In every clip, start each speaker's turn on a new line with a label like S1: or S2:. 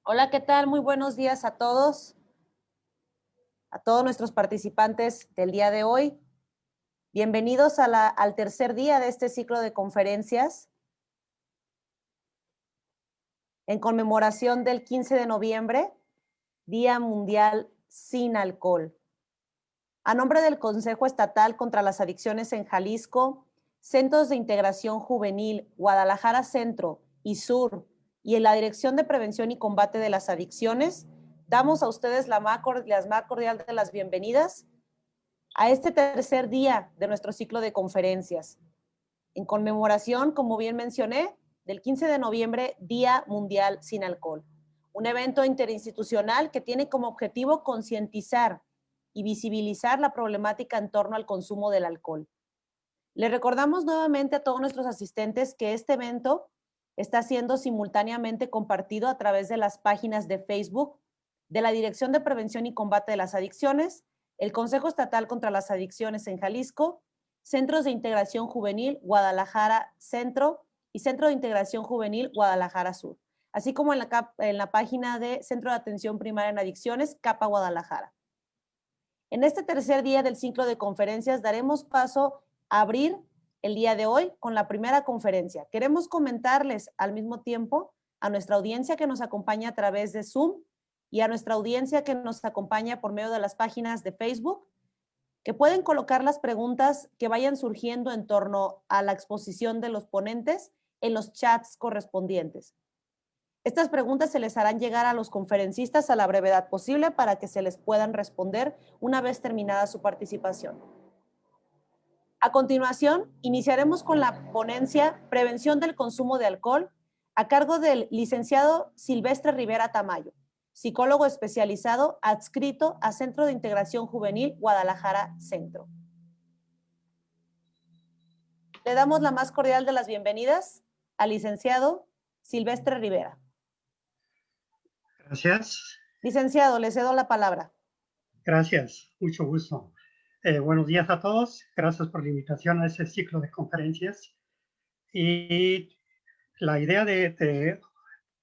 S1: Hola, ¿qué tal? Muy buenos días a todos nuestros participantes del día de hoy. Bienvenidos al tercer día de este ciclo de conferencias en conmemoración del 15 de noviembre, Día Mundial Sin Alcohol. A nombre del Consejo Estatal contra las Adicciones en Jalisco, Centros de Integración Juvenil, Guadalajara Centro y Sur, y en la Dirección de Prevención y Combate de las Adicciones, damos a ustedes la más cordial de las bienvenidas a este tercer día de nuestro ciclo de conferencias, en conmemoración, como bien mencioné, del 15 de noviembre, Día Mundial Sin Alcohol, un evento interinstitucional que tiene como objetivo concientizar y visibilizar la problemática en torno al consumo del alcohol. Les recordamos nuevamente a todos nuestros asistentes que este evento está siendo simultáneamente compartido a través de las páginas de Facebook de la Dirección de Prevención y Combate de las Adicciones, el Consejo Estatal contra las Adicciones en Jalisco, Centros de Integración Juvenil Guadalajara Centro y Centro de Integración Juvenil Guadalajara Sur, así como en la página de Centro de Atención Primaria en Adicciones, CAPA Guadalajara. En este tercer día del ciclo de conferencias daremos paso a abrir el día de hoy con la primera conferencia. Queremos comentarles al mismo tiempo a nuestra audiencia que nos acompaña a través de Zoom y a nuestra audiencia que nos acompaña por medio de las páginas de Facebook, que pueden colocar las preguntas que vayan surgiendo en torno a la exposición de los ponentes en los chats correspondientes. Estas preguntas se les harán llegar a los conferencistas a la brevedad posible para que se les puedan responder una vez terminada su participación. A continuación, iniciaremos con la ponencia Prevención del consumo de alcohol a cargo del licenciado Silvestre Rivera Tamayo, psicólogo especializado adscrito a Centro de Integración Juvenil Guadalajara Centro. Le damos la más cordial de las bienvenidas al licenciado Silvestre Rivera.
S2: Gracias.
S1: Licenciado, le cedo la palabra.
S2: Gracias, mucho gusto. Buenos días a todos. Gracias por la invitación a este ciclo de conferencias. Y la idea de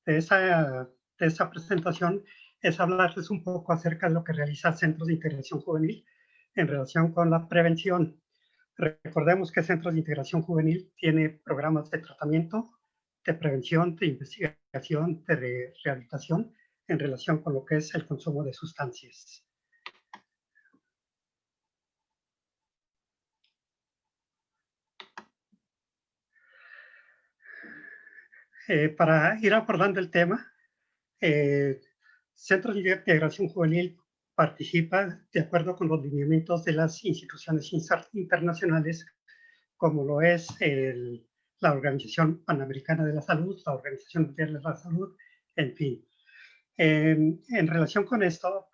S2: esa presentación es hablarles un poco acerca de lo que realiza Centros de Integración Juvenil en relación con la prevención. Recordemos que Centros de Integración Juvenil tiene programas de tratamiento, de prevención, de investigación, de rehabilitación en relación con lo que es el consumo de sustancias. Para ir abordando el tema, Centros de Integración Juvenil participa de acuerdo con los lineamientos de las instituciones internacionales, como lo es la Organización Panamericana de la Salud, la Organización Mundial de la Salud, en fin. En relación con esto,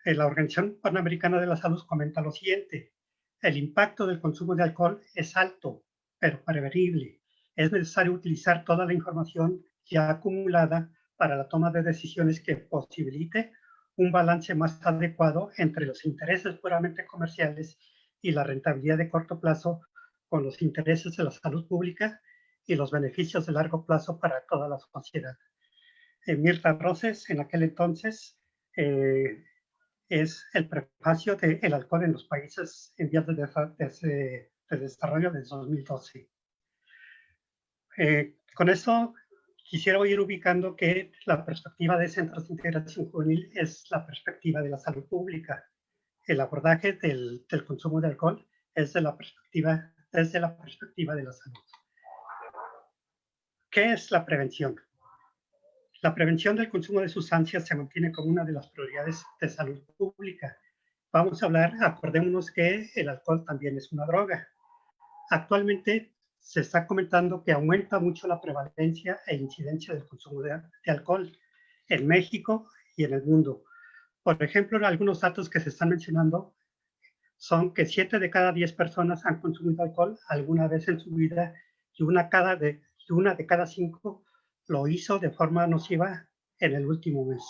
S2: la Organización Panamericana de la Salud comenta lo siguiente: el impacto del consumo de alcohol es alto, pero prevenible. Es necesario utilizar toda la información ya acumulada para la toma de decisiones que posibilite un balance más adecuado entre los intereses puramente comerciales y la rentabilidad de corto plazo con los intereses de la salud pública y los beneficios de largo plazo para toda la sociedad. Mirta Roses, en aquel entonces, es el prefacio de El alcohol en los países en vías de desarrollo de 2012. Con esto quisiera ir ubicando que la perspectiva de Centros de Integración Juvenil es la perspectiva de la salud pública. El abordaje del consumo de alcohol es desde la perspectiva de la salud. ¿Qué es la prevención? La prevención del consumo de sustancias se mantiene como una de las prioridades de salud pública. Vamos a hablar, acordémonos que el alcohol también es una droga. Actualmente se está comentando que aumenta mucho la prevalencia e incidencia del consumo de alcohol en México y en el mundo. Por ejemplo, algunos datos que se están mencionando son que 7 de cada 10 personas han consumido alcohol alguna vez en su vida y una de cada 5 lo hizo de forma nociva en el último mes.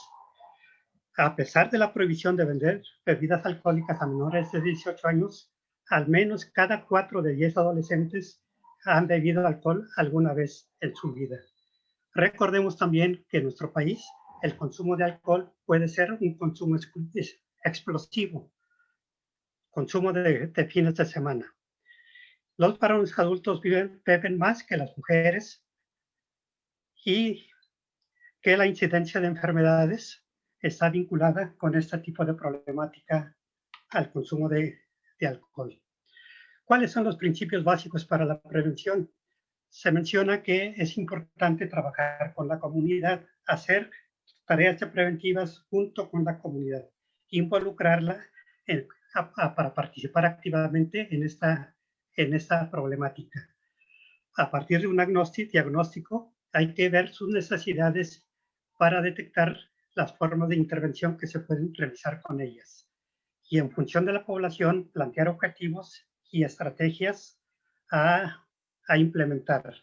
S2: A pesar de la prohibición de vender bebidas alcohólicas a menores de 18 años, al menos cada 4 de 10 adolescentes han bebido alcohol alguna vez en su vida. Recordemos también que en nuestro país el consumo de alcohol puede ser un consumo explosivo, consumo de fines de semana. Los varones adultos beben más que las mujeres y que la incidencia de enfermedades está vinculada con este tipo de problemática al consumo de alcohol. ¿Cuáles son los principios básicos para la prevención? Se menciona que es importante trabajar con la comunidad, hacer tareas preventivas junto con la comunidad, involucrarla para participar activamente en esta problemática. A partir de un diagnóstico, hay que ver sus necesidades para detectar las formas de intervención que se pueden realizar con ellas. Y en función de la población, plantear objetivos y estrategias a implementar.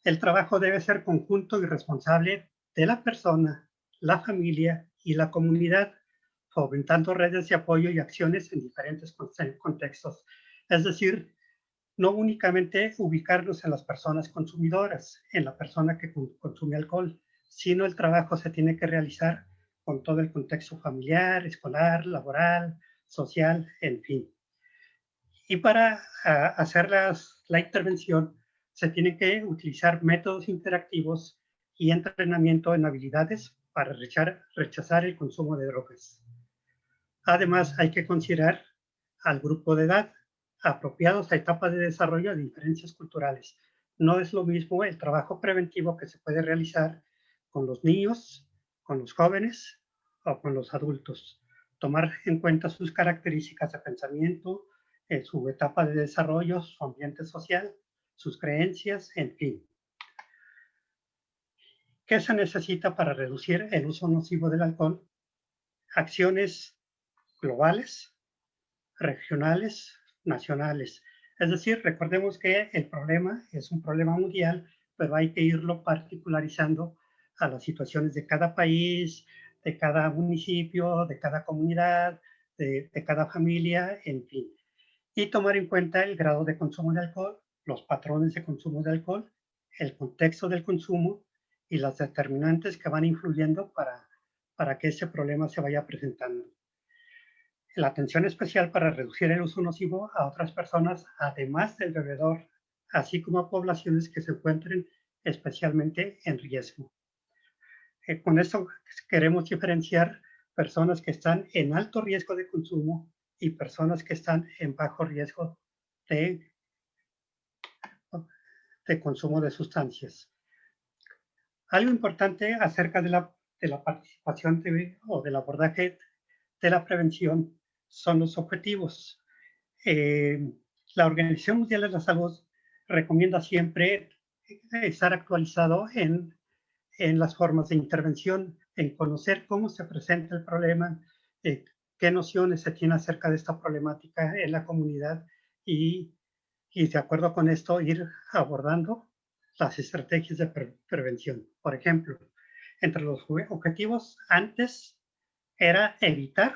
S2: El trabajo debe ser conjunto y responsable de la persona, la familia y la comunidad, fomentando redes de apoyo y acciones en diferentes contextos. Es decir, no únicamente ubicarnos en las personas consumidoras, en la persona que consume alcohol, sino el trabajo se tiene que realizar con todo el contexto familiar, escolar, laboral, social, en fin. Y para hacer la intervención se tienen que utilizar métodos interactivos y entrenamiento en habilidades para rechazar el consumo de drogas. Además, hay que considerar al grupo de edad, apropiados a etapas de desarrollo de diferencias culturales. No es lo mismo el trabajo preventivo que se puede realizar con los niños, con los jóvenes o con los adultos. Tomar en cuenta sus características de pensamiento, su etapa de desarrollo, su ambiente social, sus creencias, en fin. ¿Qué se necesita para reducir el uso nocivo del alcohol? Acciones globales, regionales, nacionales. Es decir, recordemos que el problema es un problema mundial, pero hay que irlo particularizando a las situaciones de cada país, de cada municipio, de cada comunidad, de cada familia, en fin. Y tomar en cuenta el grado de consumo de alcohol, los patrones de consumo de alcohol, el contexto del consumo y las determinantes que van influyendo para que ese problema se vaya presentando. La atención especial para reducir el uso nocivo a otras personas, además del bebedor, así como a poblaciones que se encuentren especialmente en riesgo. Con esto queremos diferenciar personas que están en alto riesgo de consumo y personas que están en bajo riesgo de consumo de sustancias. Algo importante acerca de la participación o del abordaje de la prevención son los objetivos. La Organización Mundial de la Salud recomienda siempre estar actualizado en las formas de intervención, en conocer cómo se presenta el problema, qué nociones se tiene acerca de esta problemática en la comunidad y de acuerdo con esto ir abordando las estrategias de prevención. Por ejemplo, entre los objetivos antes era evitar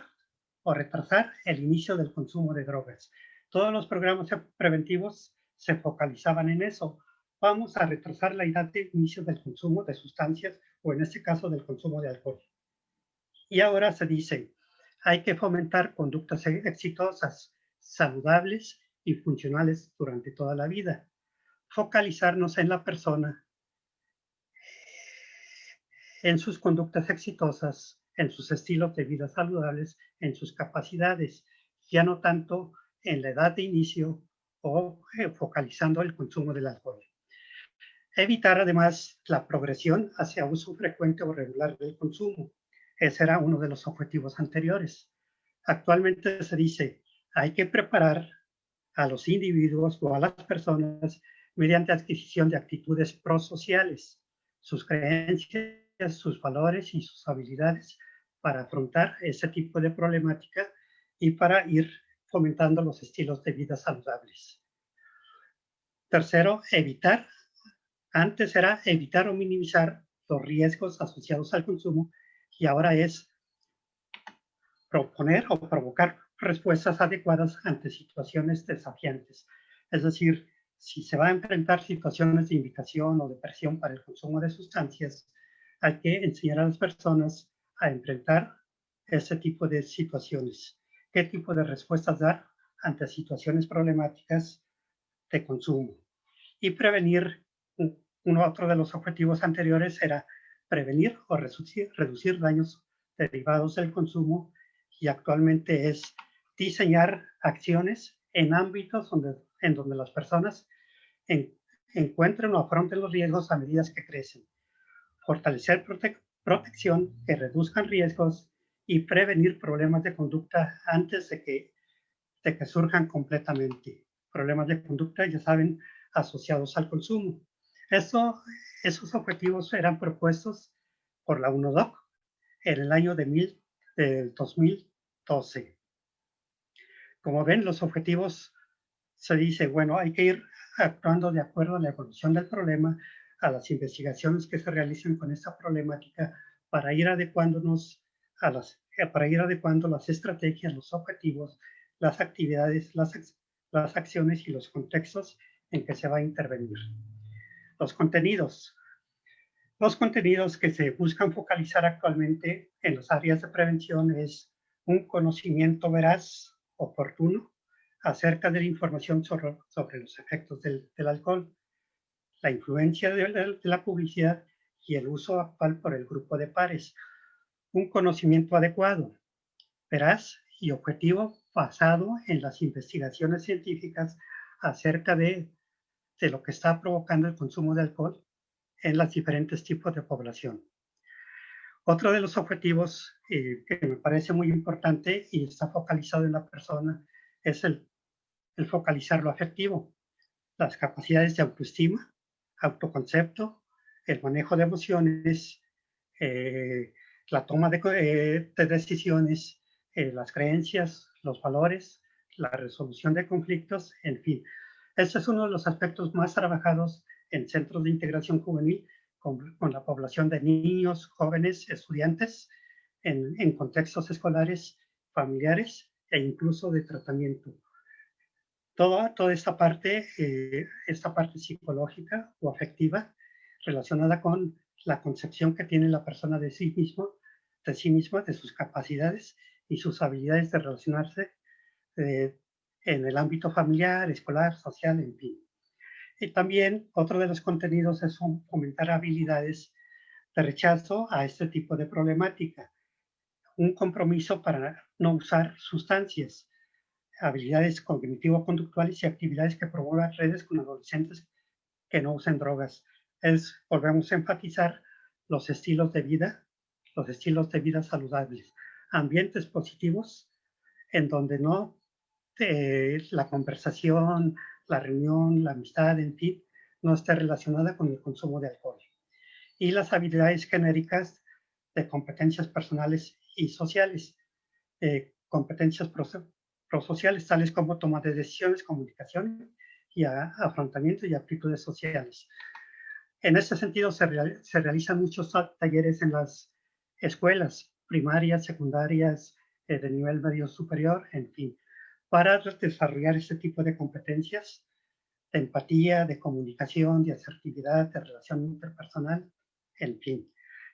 S2: o retrasar el inicio del consumo de drogas. Todos los programas preventivos se focalizaban en eso. Vamos a retrasar la edad de inicio del consumo de sustancias o en este caso del consumo de alcohol. Y ahora se dice, hay que fomentar conductas exitosas, saludables y funcionales durante toda la vida. Focalizarnos en la persona, en sus conductas exitosas, en sus estilos de vida saludables, en sus capacidades, ya no tanto en la edad de inicio o focalizando el consumo del alcohol. Evitar además la progresión hacia uso frecuente o regular del consumo. Ese era uno de los objetivos anteriores. Actualmente se dice, hay que preparar a los individuos o a las personas mediante adquisición de actitudes prosociales, sus creencias, sus valores y sus habilidades para afrontar ese tipo de problemática y para ir fomentando los estilos de vida saludables. Tercero, evitar. Antes era evitar o minimizar los riesgos asociados al consumo y ahora es proponer o provocar respuestas adecuadas ante situaciones desafiantes. Es decir, si se va a enfrentar situaciones de invitación o de presión para el consumo de sustancias, Hay que enseñar a las personas a enfrentar ese tipo de situaciones, qué tipo de respuestas dar ante situaciones problemáticas de consumo. Y prevenir, otro de los objetivos anteriores era prevenir o reducir daños derivados del consumo, y actualmente es diseñar acciones en ámbitos en donde las personas encuentren o afronten los riesgos a medida que crecen. Fortalecer protección que reduzcan riesgos y prevenir problemas de conducta antes de que surjan completamente. Problemas de conducta, ya saben, asociados al consumo. Esos objetivos eran propuestos por la UNODC en el año de 2012. Como ven, los objetivos se dice, bueno, hay que ir actuando de acuerdo a la evolución del problema, a las investigaciones que se realicen con esta problemática, para ir adecuándonos para ir adecuando las estrategias, los objetivos, las actividades, las acciones y los contextos en que se va a intervenir. Los contenidos. Los contenidos que se buscan focalizar actualmente en las áreas de prevención es un conocimiento veraz, oportuno, acerca de la información sobre los efectos del alcohol, la influencia de la publicidad y el uso actual por el grupo de pares. Un conocimiento adecuado, veraz y objetivo basado en las investigaciones científicas acerca de lo que está provocando el consumo de alcohol en los diferentes tipos de población. Otro de los objetivos que me parece muy importante y está focalizado en la persona es el focalizar lo afectivo, las capacidades de autoestima, autoconcepto, el manejo de emociones, la toma de decisiones, las creencias, los valores, la resolución de conflictos, en fin. Este es uno de los aspectos más trabajados en centros de integración juvenil con la población de niños, jóvenes, estudiantes, en contextos escolares, familiares e incluso de tratamiento. Toda esta parte psicológica o afectiva relacionada con la concepción que tiene la persona de sí misma, de sus capacidades y sus habilidades de relacionarse en el ámbito familiar, escolar, social, en fin. Y también otro de los contenidos es fomentar habilidades de rechazo a este tipo de problemática, un compromiso para no usar sustancias, habilidades cognitivo-conductuales y actividades que promuevan redes con adolescentes que no usen drogas. Volvemos a enfatizar los estilos de vida saludables, ambientes positivos en donde no la conversación, la reunión, la amistad, en fin, no esté relacionada con el consumo de alcohol. Y las habilidades genéricas de competencias personales y sociales, competencias prosociales, tales como toma de decisiones, comunicación y afrontamiento y aptitudes sociales. En este sentido, se realizan muchos talleres en las escuelas primarias, secundarias, de nivel medio superior, en fin, para desarrollar este tipo de competencias de empatía, de comunicación, de asertividad, de relación interpersonal, en fin,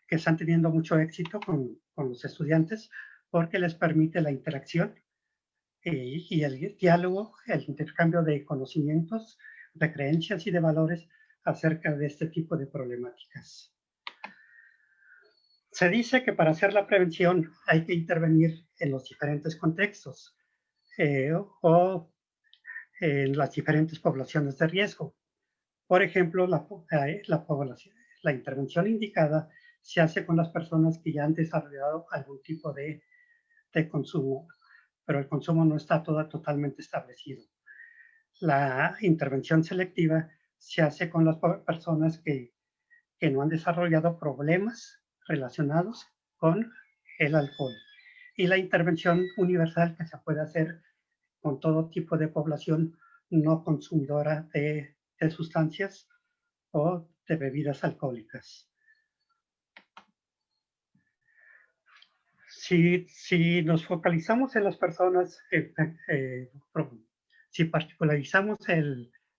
S2: que están teniendo mucho éxito con los estudiantes porque les permite la interacción y el diálogo, el intercambio de conocimientos, de creencias y de valores acerca de este tipo de problemáticas. Se dice que para hacer la prevención hay que intervenir en los diferentes contextos o en las diferentes poblaciones de riesgo. Por ejemplo, la intervención indicada se hace con las personas que ya han desarrollado algún tipo de consumo, pero el consumo no está totalmente establecido. La intervención selectiva se hace con las personas que no han desarrollado problemas relacionados con el alcohol. Y la intervención universal que se puede hacer con todo tipo de población no consumidora de sustancias o de bebidas alcohólicas. Si nos focalizamos en las personas, si particularizamos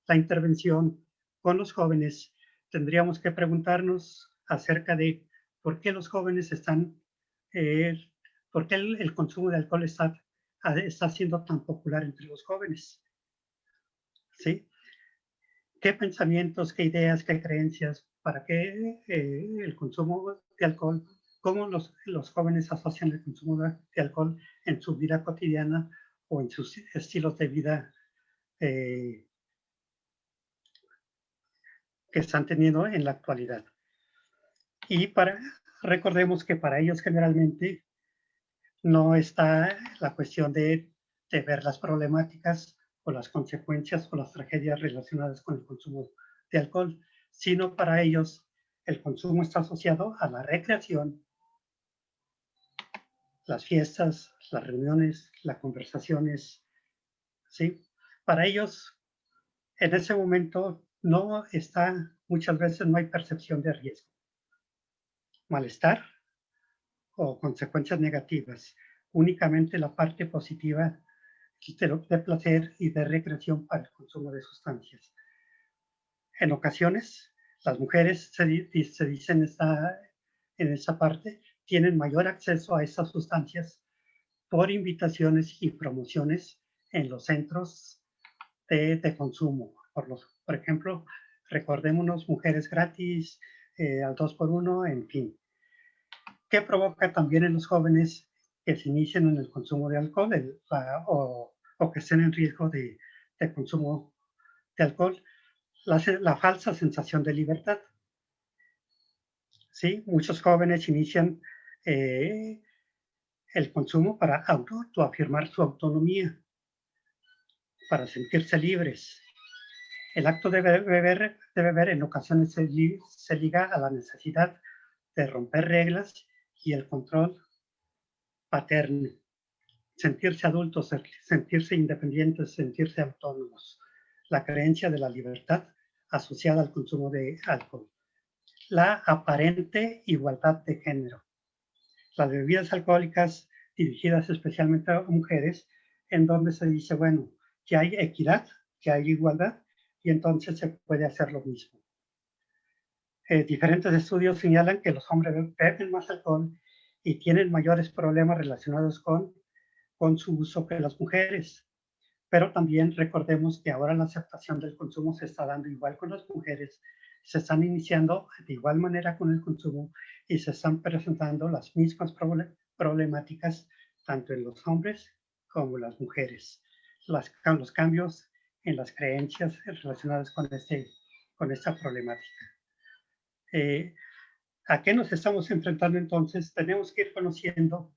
S2: la intervención con los jóvenes, tendríamos que preguntarnos acerca de ¿por qué los jóvenes están, por qué el consumo de alcohol está siendo tan popular entre los jóvenes? ¿Sí? ¿Qué pensamientos, qué ideas, qué creencias, para qué el consumo de alcohol, cómo los jóvenes asocian el consumo de alcohol en su vida cotidiana o en sus estilos de vida que están teniendo en la actualidad? Y recordemos que para ellos generalmente no está la cuestión de ver las problemáticas o las consecuencias o las tragedias relacionadas con el consumo de alcohol, sino para ellos el consumo está asociado a la recreación, las fiestas, las reuniones, las conversaciones, ¿sí? Para ellos, en ese momento, muchas veces no hay percepción de riesgo, malestar o consecuencias negativas, únicamente la parte positiva de placer y de recreación para el consumo de sustancias. En ocasiones, las mujeres se dice en esta parte, tienen mayor acceso a estas sustancias por invitaciones y promociones en los centros de consumo. Por ejemplo, recordémonos mujeres gratis, al 2x1, en fin. ¿Qué provoca también en los jóvenes que se inician en el consumo de alcohol o que estén en riesgo de consumo de alcohol? La falsa sensación de libertad. ¿Sí? Muchos jóvenes inician el consumo para autoafirmar su autonomía, para sentirse libres. El acto de beber en ocasiones se liga a la necesidad de romper reglas y el control paterno. Sentirse adultos, sentirse independientes, sentirse autónomos. La creencia de la libertad asociada al consumo de alcohol. La aparente igualdad de género. Las bebidas alcohólicas dirigidas especialmente a mujeres, en donde se dice, bueno, que hay equidad, que hay igualdad, y entonces se puede hacer lo mismo. Diferentes estudios señalan que los hombres beben más alcohol y tienen mayores problemas relacionados con su uso que las mujeres. Pero también recordemos que ahora la aceptación del consumo se está dando igual con las mujeres, se están iniciando de igual manera con el consumo y se están presentando las mismas problemáticas tanto en los hombres como en las mujeres. Los cambios en las creencias relacionadas con esta problemática. ¿A qué nos estamos enfrentando entonces? Tenemos que ir conociendo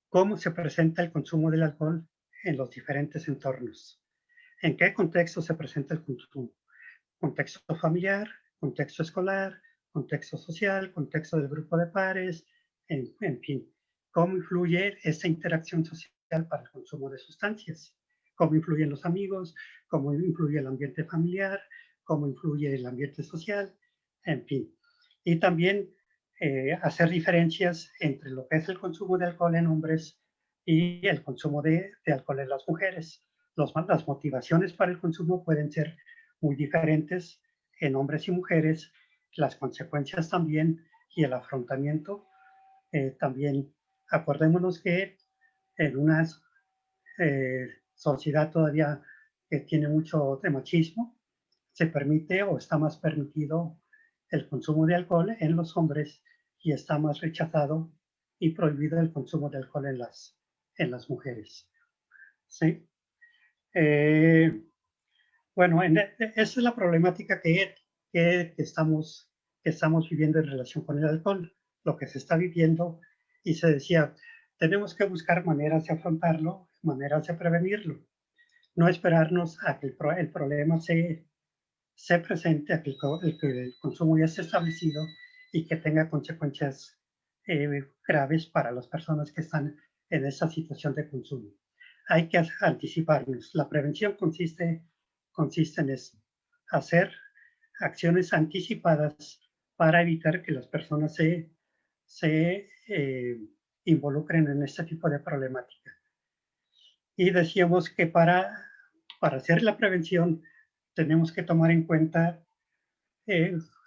S2: cómo se presenta el consumo del alcohol en los diferentes entornos. ¿En qué contexto se presenta el consumo? Contexto familiar, contexto escolar, contexto social, contexto del grupo de pares, en fin. ¿Cómo influye esta interacción social para el consumo de sustancias? ¿Cómo influyen los amigos? ¿Cómo influye el ambiente familiar? ¿Cómo influye el ambiente social? En fin. Y también hacer diferencias entre lo que es el consumo de alcohol en hombres y el consumo de alcohol en las mujeres. Las motivaciones para el consumo pueden ser muy diferentes en hombres y mujeres, las consecuencias también y el afrontamiento también. Acordémonos que en una sociedad todavía que tiene mucho de machismo, se permite o está más permitido el consumo de alcohol en los hombres y está más rechazado y prohibido el consumo de alcohol en las mujeres. ¿Sí? Bueno, esa es la problemática que estamos viviendo en relación con el alcohol, lo que se está viviendo, y se decía, tenemos que buscar maneras de afrontarlo, maneras de prevenirlo, no esperarnos a que el problema se presente, a que el consumo ya esté establecido y que tenga consecuencias graves para las personas que están en esa situación de consumo. Hay que anticiparnos. La prevención consiste en eso, hacer acciones anticipadas para evitar que las personas se involucren en este tipo de problemática. Y decíamos que para hacer la prevención tenemos que tomar en cuenta,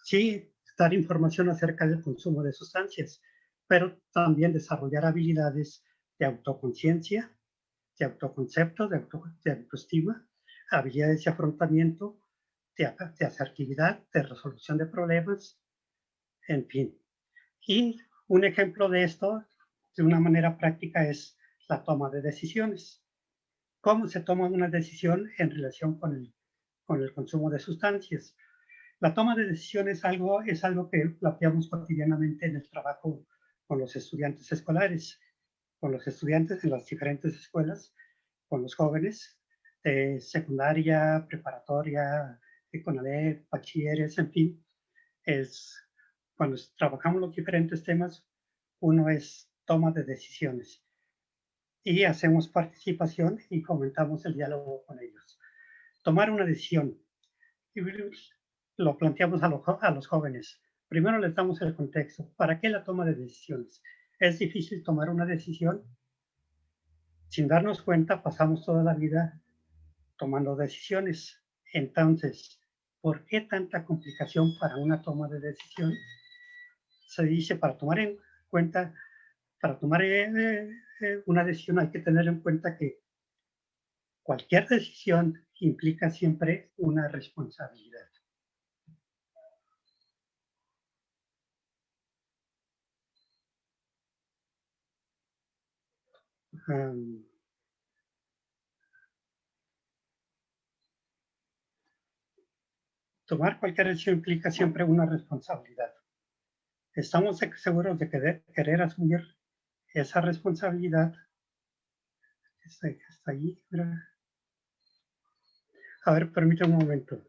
S2: sí, dar información acerca del consumo de sustancias, pero también desarrollar habilidades de autoconciencia, de autoconcepto, de autoestima, habilidades de afrontamiento, de asertividad, de resolución de problemas, en fin. Y un ejemplo de esto, de una manera práctica, es la toma de decisiones. ¿Cómo se toma una decisión en relación con el consumo de sustancias? La toma de decisiones es algo que planteamos cotidianamente en el trabajo con los estudiantes escolares, con los estudiantes en las diferentes escuelas, con los jóvenes de secundaria, preparatoria, de bachilleres, en fin. Cuando trabajamos los diferentes temas, uno es toma de decisiones y hacemos participación y fomentamos el diálogo con ellos. Tomar una decisión, lo planteamos a los jóvenes. Primero les damos el contexto. ¿Para qué la toma de decisiones? Es difícil tomar una decisión. Sin darnos cuenta, pasamos toda la vida tomando decisiones. Entonces, ¿por qué tanta complicación para una toma de decisión? Se dice, para tomar una decisión hay que tener en cuenta que cualquier decisión implica siempre una responsabilidad. Tomar cualquier decisión implica siempre una responsabilidad. Estamos seguros de querer asumir esa responsabilidad. Está ahí. A ver, permítame un momento.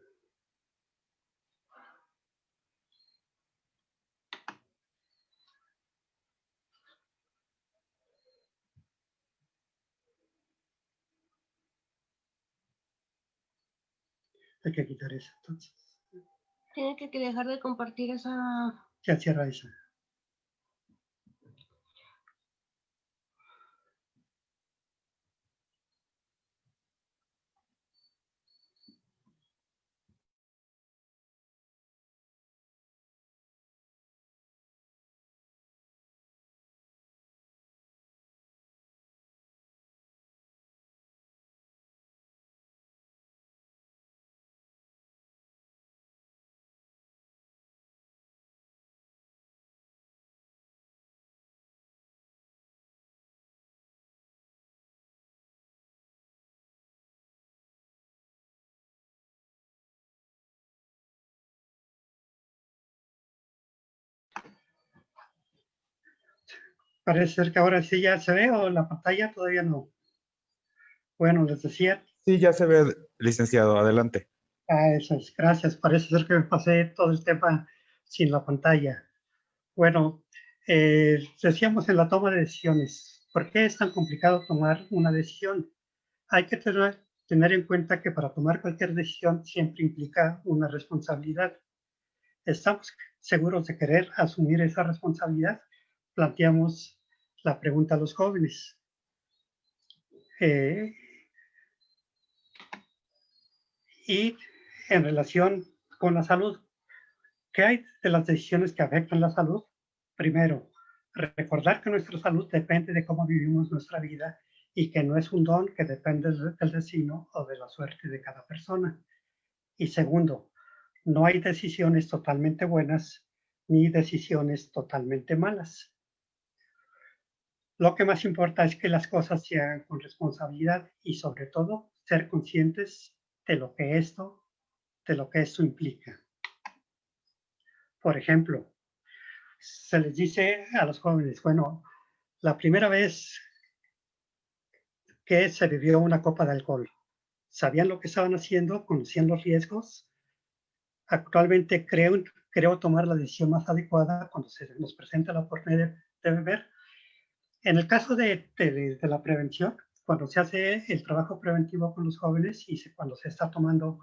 S2: Hay que quitar eso entonces.
S3: Tiene que dejar de compartir esa...
S2: Ya cierra esa. Parece ser que ahora sí ya se ve, o la pantalla todavía no. Bueno, les decía.
S4: Sí, ya se ve, licenciado. Adelante.
S2: Eso es. Gracias. Parece ser que me pasé todo el tema sin la pantalla. Bueno, decíamos en la toma de decisiones. ¿Por qué es tan complicado tomar una decisión? Hay que tener en cuenta que para tomar cualquier decisión siempre implica una responsabilidad. ¿Estamos seguros de querer asumir esa responsabilidad? Planteamos la pregunta a los jóvenes. Y en relación con la salud, ¿qué hay de las decisiones que afectan la salud? Primero, recordar que nuestra salud depende de cómo vivimos nuestra vida y que no es un don que depende del destino o de la suerte de cada persona. Y segundo, no hay decisiones totalmente buenas ni decisiones totalmente malas. Lo que más importa es que las cosas se hagan con responsabilidad y sobre todo ser conscientes de lo que esto implica. Por ejemplo, se les dice a los jóvenes, bueno, la primera vez que se bebió una copa de alcohol, ¿sabían lo que estaban haciendo? ¿Conocían los riesgos? Actualmente creo tomar la decisión más adecuada cuando se nos presenta la oportunidad de beber. En el caso de la prevención, cuando se hace el trabajo preventivo con los jóvenes y cuando se está tomando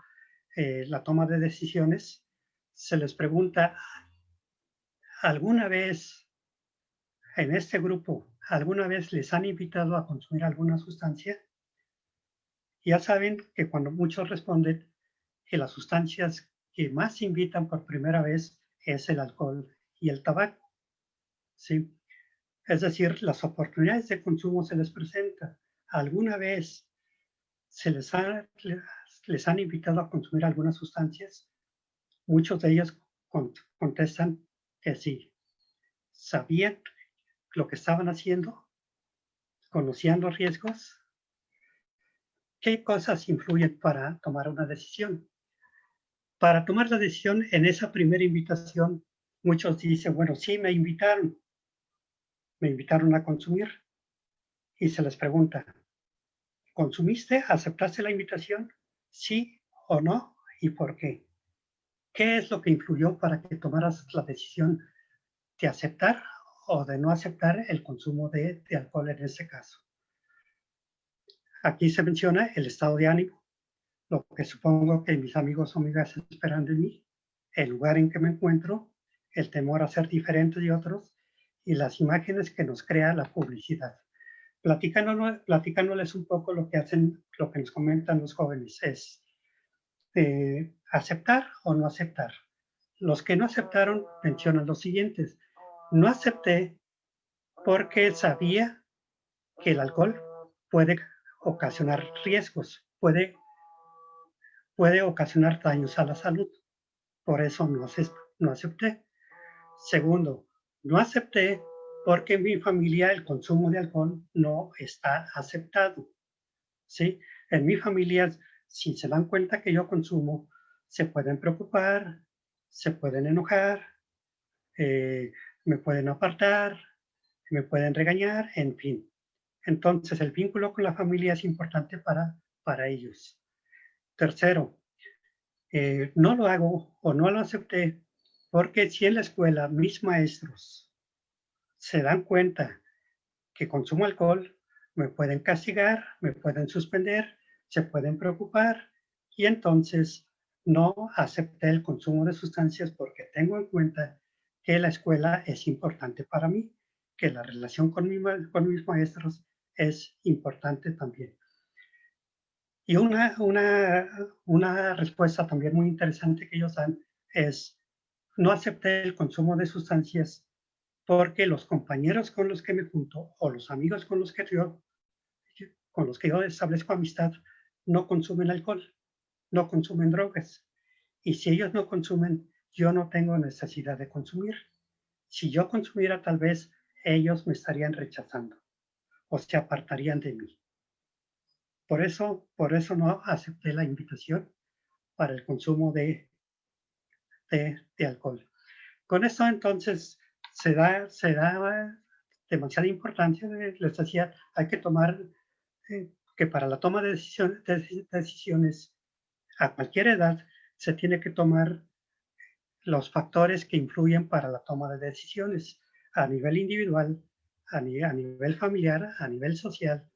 S2: la toma de decisiones, se les pregunta, ¿alguna vez en este grupo, alguna vez les han invitado a consumir alguna sustancia? Ya saben que cuando muchos responden que las sustancias que más invitan por primera vez es el alcohol y el tabaco, ¿sí? Es decir, las oportunidades de consumo se les presentan. ¿Alguna vez les han invitado a consumir algunas sustancias? Muchos de ellos contestan que sí. ¿Sabían lo que estaban haciendo? ¿Conocían los riesgos? ¿Qué cosas influyen para tomar una decisión? Para tomar la decisión en esa primera invitación, muchos dicen, bueno, sí, me invitaron a consumir. Y se les pregunta, ¿consumiste? ¿Aceptaste la invitación? ¿Sí o no? ¿Y por qué? ¿Qué es lo que influyó para que tomaras la decisión de aceptar o de no aceptar el consumo de alcohol en este caso? Aquí se menciona el estado de ánimo, lo que supongo que mis amigos o amigas esperan de mí, el lugar en que me encuentro, el temor a ser diferente de otros y las imágenes que nos crea la publicidad. Platicándoles un poco lo que hacen, lo que nos comentan los jóvenes es aceptar o no aceptar. Los que no aceptaron mencionan los siguientes. No acepté porque sabía que el alcohol puede ocasionar riesgos, puede ocasionar daños a la salud. Por eso no acepté. Segundo, no acepté porque en mi familia el consumo de alcohol no está aceptado. ¿Sí? En mi familia, si se dan cuenta que yo consumo, se pueden preocupar, se pueden enojar, me pueden apartar, me pueden regañar, en fin. Entonces, el vínculo con la familia es importante para ellos. Tercero, no lo hago o no lo acepté porque si en la escuela mis maestros se dan cuenta que consumo alcohol, me pueden castigar, me pueden suspender, se pueden preocupar y entonces no acepté el consumo de sustancias porque tengo en cuenta que la escuela es importante para mí, que la relación con mis maestros es importante también. Y una respuesta también muy interesante que ellos dan es, no acepté el consumo de sustancias porque los compañeros con los que me junto o los amigos con los que yo establezco amistad no consumen alcohol, no consumen drogas. Y si ellos no consumen, yo no tengo necesidad de consumir. Si yo consumiera, tal vez ellos me estarían rechazando o se apartarían de mí. Por eso no acepté la invitación para el consumo de alcohol. Con esto entonces se da demasiada importancia, les decía, hay que tomar, que para la toma de decisiones a cualquier edad se tiene que tomar los factores que influyen para la toma de decisiones a nivel individual, a nivel familiar, a nivel social,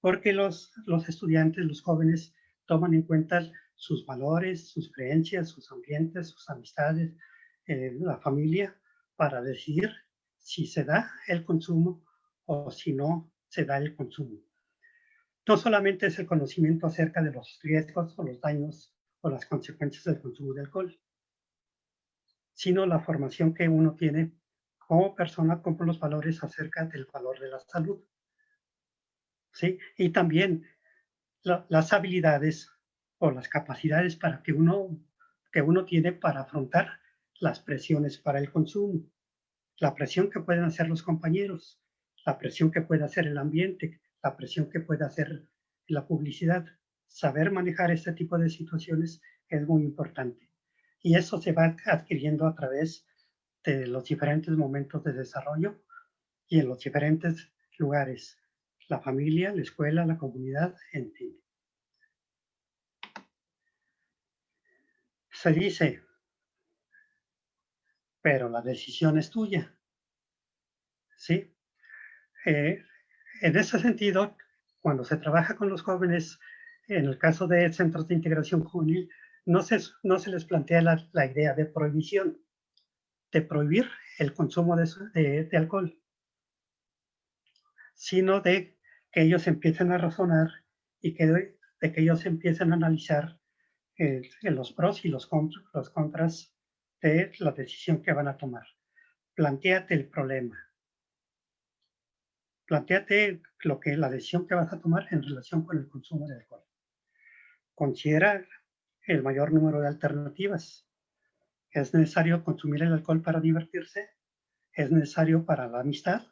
S2: porque los estudiantes, los jóvenes, toman en cuenta sus valores, sus creencias, sus ambientes, sus amistades, la familia, para decidir si se da el consumo o si no se da el consumo. No solamente es el conocimiento acerca de los riesgos o los daños o las consecuencias del consumo de alcohol, sino la formación que uno tiene como persona, con los valores acerca del valor de la salud. ¿Sí? Y también las habilidades o las capacidades que uno tiene para afrontar las presiones para el consumo. La presión que pueden hacer los compañeros, la presión que puede hacer el ambiente, la presión que puede hacer la publicidad. Saber manejar este tipo de situaciones es muy importante. Y eso se va adquiriendo a través de los diferentes momentos de desarrollo y en los diferentes lugares. La familia, la escuela, la comunidad, en fin. Se dice, pero la decisión es tuya. ¿Sí? En ese sentido, cuando se trabaja con los jóvenes, en el caso de centros de integración juvenil, no se les plantea la idea de prohibición, de prohibir el consumo de alcohol, sino de que ellos empiecen a razonar y de que ellos empiecen a analizar en los pros y los contras de la decisión que van a tomar. Plantéate el problema. Plantéate la decisión que vas a tomar en relación con el consumo de alcohol. Considera el mayor número de alternativas. ¿Es necesario consumir el alcohol para divertirse? ¿Es necesario para la amistad?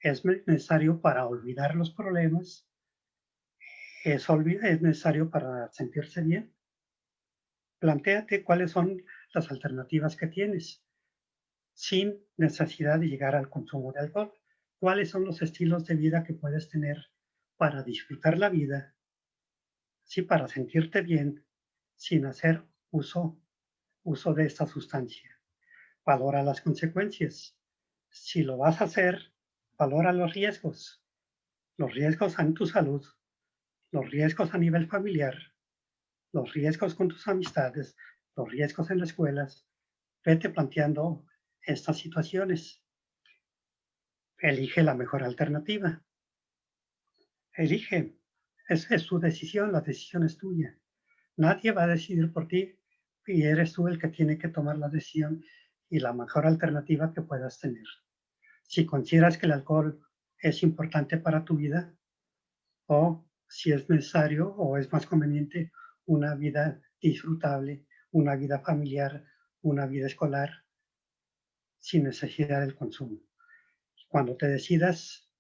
S2: ¿Es necesario para olvidar los problemas? ¿Es necesario para sentirse bien? Plantéate cuáles son las alternativas que tienes sin necesidad de llegar al consumo de alcohol. ¿Cuáles son los estilos de vida que puedes tener para disfrutar la vida? Sí, para sentirte bien sin hacer uso de esta sustancia. Valora las consecuencias. Si lo vas a hacer, valora los riesgos en tu salud, los riesgos a nivel familiar, los riesgos con tus amistades, los riesgos en las escuelas. Vete planteando estas situaciones. Elige la mejor alternativa. Elige. Es tu decisión, la decisión es tuya. Nadie va a decidir por ti y eres tú el que tiene que tomar la decisión y la mejor alternativa que puedas tener. Si consideras que el alcohol es importante para tu vida o si es necesario o es más conveniente una vida disfrutable, una vida familiar, una vida escolar sin necesidad del consumo. Cuando te decidas,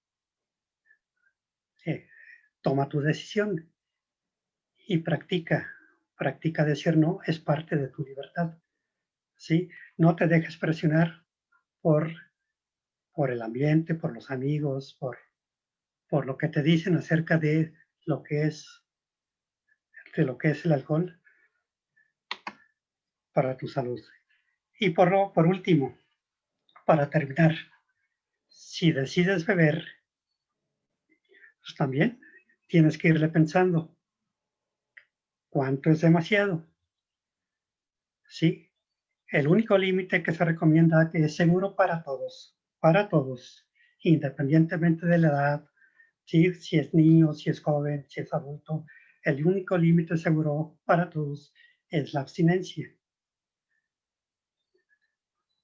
S2: toma tu decisión y practica decir no, es parte de tu libertad. ¿Sí? No te dejes presionar por el ambiente, por los amigos, por lo que te dicen acerca de lo que es el alcohol para tu salud. Y por último, para terminar, si decides beber, pues también tienes que irle pensando cuánto es demasiado. Sí, el único límite que se recomienda que es seguro para todos, independientemente de la edad, ¿sí? Si es niño, si es joven, si es adulto, el único límite seguro para todos es la abstinencia.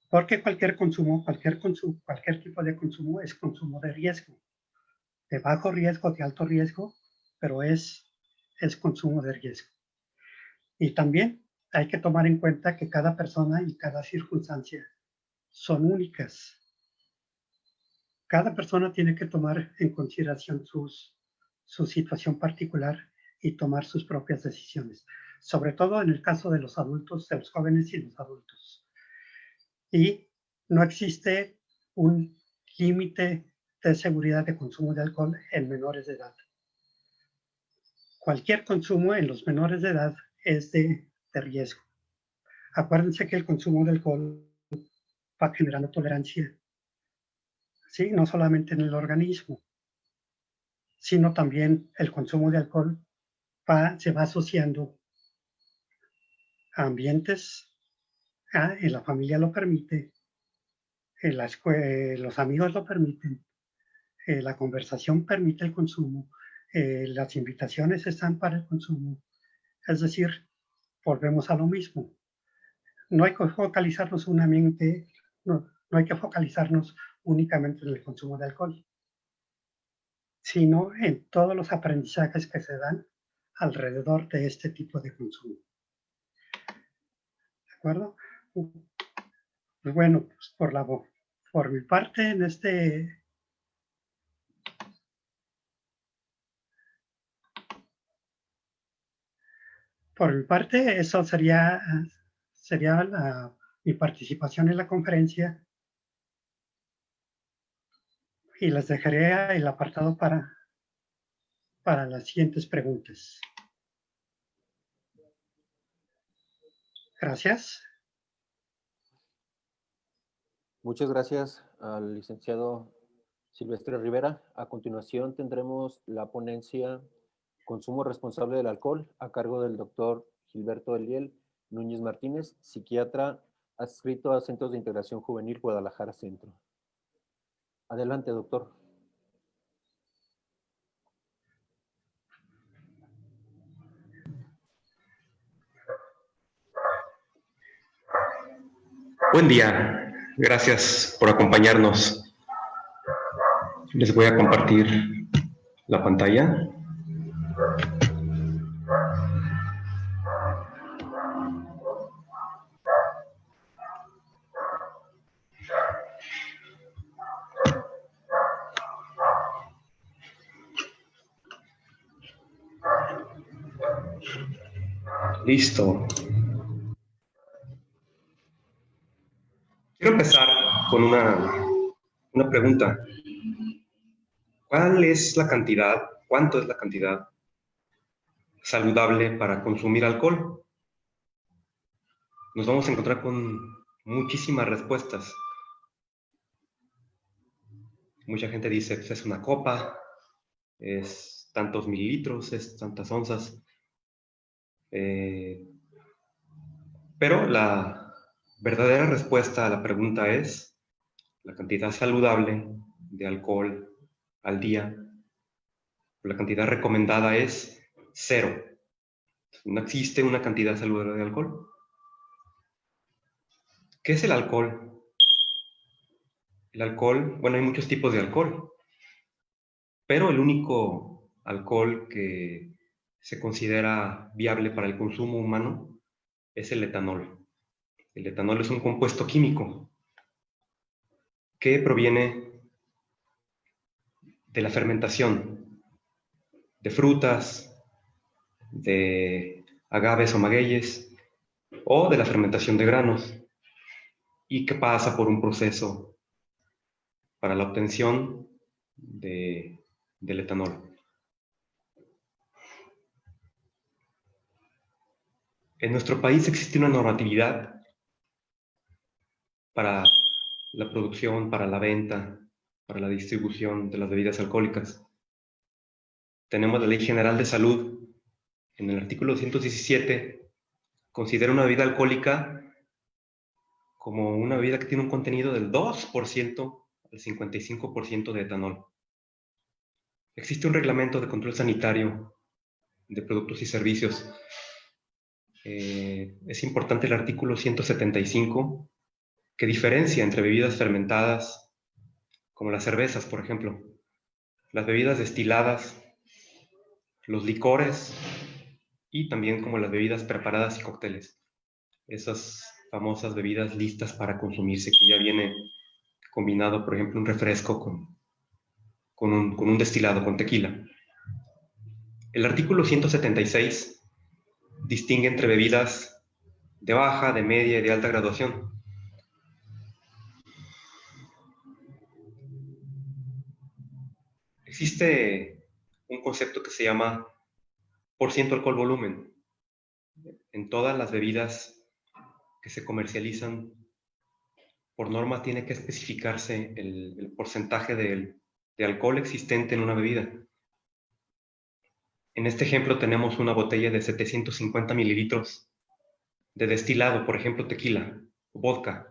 S2: Porque cualquier tipo de consumo es consumo de riesgo, de bajo riesgo, de alto riesgo, pero es consumo de riesgo. Y también hay que tomar en cuenta que cada persona y cada circunstancia son únicas. Cada persona tiene que tomar en consideración su situación particular y tomar sus propias decisiones, sobre todo en el caso de los adultos, de los jóvenes y los adultos. Y no existe un límite de seguridad de consumo de alcohol en menores de edad. Cualquier consumo en los menores de edad es de riesgo. Acuérdense que el consumo de alcohol va generando tolerancia, ¿sí? No solamente en el organismo, sino también el consumo de alcohol se va asociando a ambientes, en la familia lo permite, en la escuela, los amigos lo permiten, la conversación permite el consumo, las invitaciones están para el consumo. Es decir, volvemos a lo mismo. No hay que focalizarnos no hay que focalizarnos únicamente en el consumo de alcohol, sino en todos los aprendizajes que se dan alrededor de este tipo de consumo. ¿De acuerdo? Pues bueno, pues por mi parte, eso sería mi participación en la conferencia y les dejaré el apartado para las siguientes preguntas. Gracias.
S5: Muchas gracias al licenciado Silvestre Rivera. A continuación tendremos la ponencia Consumo responsable del alcohol a cargo del doctor Gilberto Eliel Núñez Martínez, psiquiatra adscrito a Centros de Integración Juvenil Guadalajara Centro. Adelante, doctor.
S6: Buen día, gracias por acompañarnos. Les voy a compartir la pantalla. Listo. Quiero empezar con una pregunta. ¿Cuál es la cantidad, cuánto es la cantidad saludable para consumir alcohol? Nos vamos a encontrar con muchísimas respuestas. Mucha gente dice, pues es una copa, es tantos mililitros, es tantas onzas. Pero la verdadera respuesta a la pregunta es la cantidad saludable de alcohol al día. La cantidad recomendada es 0. No existe una cantidad saludable de alcohol. ¿Qué es el alcohol? El alcohol, bueno, hay muchos tipos de alcohol, pero el único alcohol que se considera viable para el consumo humano es el etanol. El etanol es un compuesto químico que proviene de la fermentación de frutas, de agaves o magueyes, o de la fermentación de granos, y que pasa por un proceso para la obtención del etanol. En nuestro país existe una normatividad para la producción, para la venta, para la distribución de las bebidas alcohólicas. Tenemos la Ley General de Salud. En el artículo 217 considera una bebida alcohólica como una bebida que tiene un contenido del 2% al 55% de etanol. Existe un reglamento de control sanitario de productos y servicios. Es importante el artículo 175, que diferencia entre bebidas fermentadas, como las cervezas, por ejemplo, las bebidas destiladas, los licores y también como las bebidas preparadas y cócteles. Esas famosas bebidas listas para consumirse, que ya viene combinado, por ejemplo, un refresco con un destilado, con tequila. El artículo 176 distingue entre bebidas de baja, de media y de alta graduación. Existe un concepto que se llama porciento alcohol volumen. En todas las bebidas que se comercializan, por norma tiene que especificarse el porcentaje de alcohol existente en una bebida. En este ejemplo tenemos una botella de 750 mililitros de destilado, por ejemplo tequila o vodka.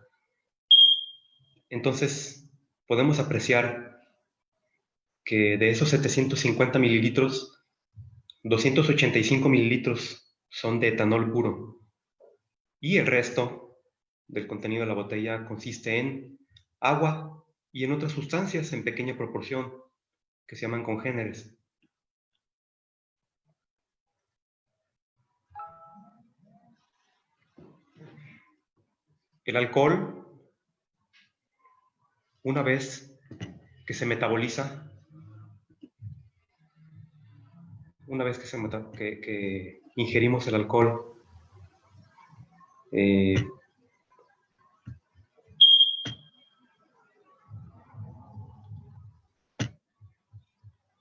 S6: Entonces podemos apreciar que de esos 750 mililitros, 285 mililitros son de etanol puro, y el resto del contenido de la botella consiste en agua y en otras sustancias en pequeña proporción que se llaman congéneres. El alcohol, una vez que se metaboliza, una vez que ingerimos el alcohol, un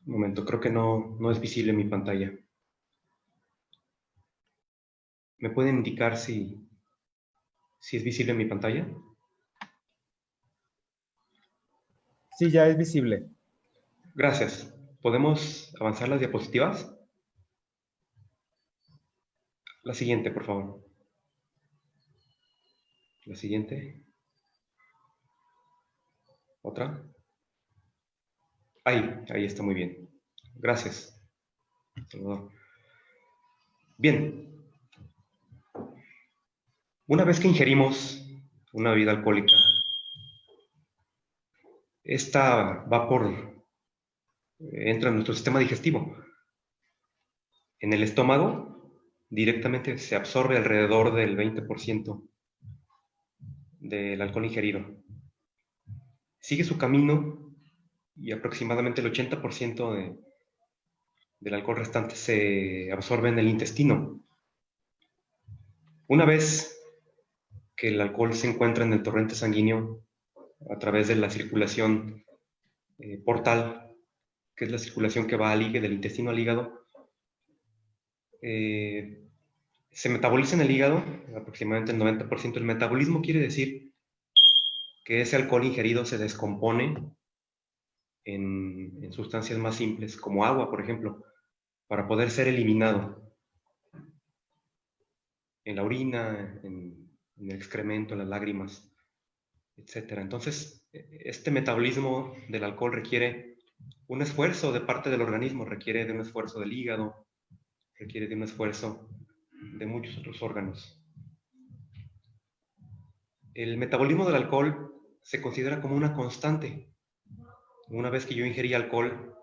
S6: momento, creo que no es visible en mi pantalla. ¿Me pueden indicar si es visible en mi pantalla?
S4: Sí, ya es visible.
S6: Gracias. ¿Podemos avanzar las diapositivas? La siguiente, por favor. La siguiente. ¿Otra? Ahí está, muy bien. Gracias, Salvador. Bien. Una vez que ingerimos una bebida alcohólica. Esta entra en nuestro sistema digestivo. En el estómago, directamente se absorbe alrededor del 20% del alcohol ingerido. Sigue su camino y aproximadamente el 80% del alcohol restante se absorbe en el intestino. Una vez que el alcohol se encuentra en el torrente sanguíneo a través de la circulación portal, que es la circulación que va del intestino al hígado, se metaboliza en el hígado, aproximadamente el 90%. El metabolismo quiere decir que ese alcohol ingerido se descompone en sustancias más simples, como agua, por ejemplo, para poder ser eliminado en la orina, en el excremento, en las lágrimas, etc. Entonces, este metabolismo del alcohol requiere un esfuerzo de parte del organismo, requiere de un esfuerzo del hígado, requiere de un esfuerzo de muchos otros órganos. El metabolismo del alcohol se considera como una constante. Una vez que yo ingerí alcohol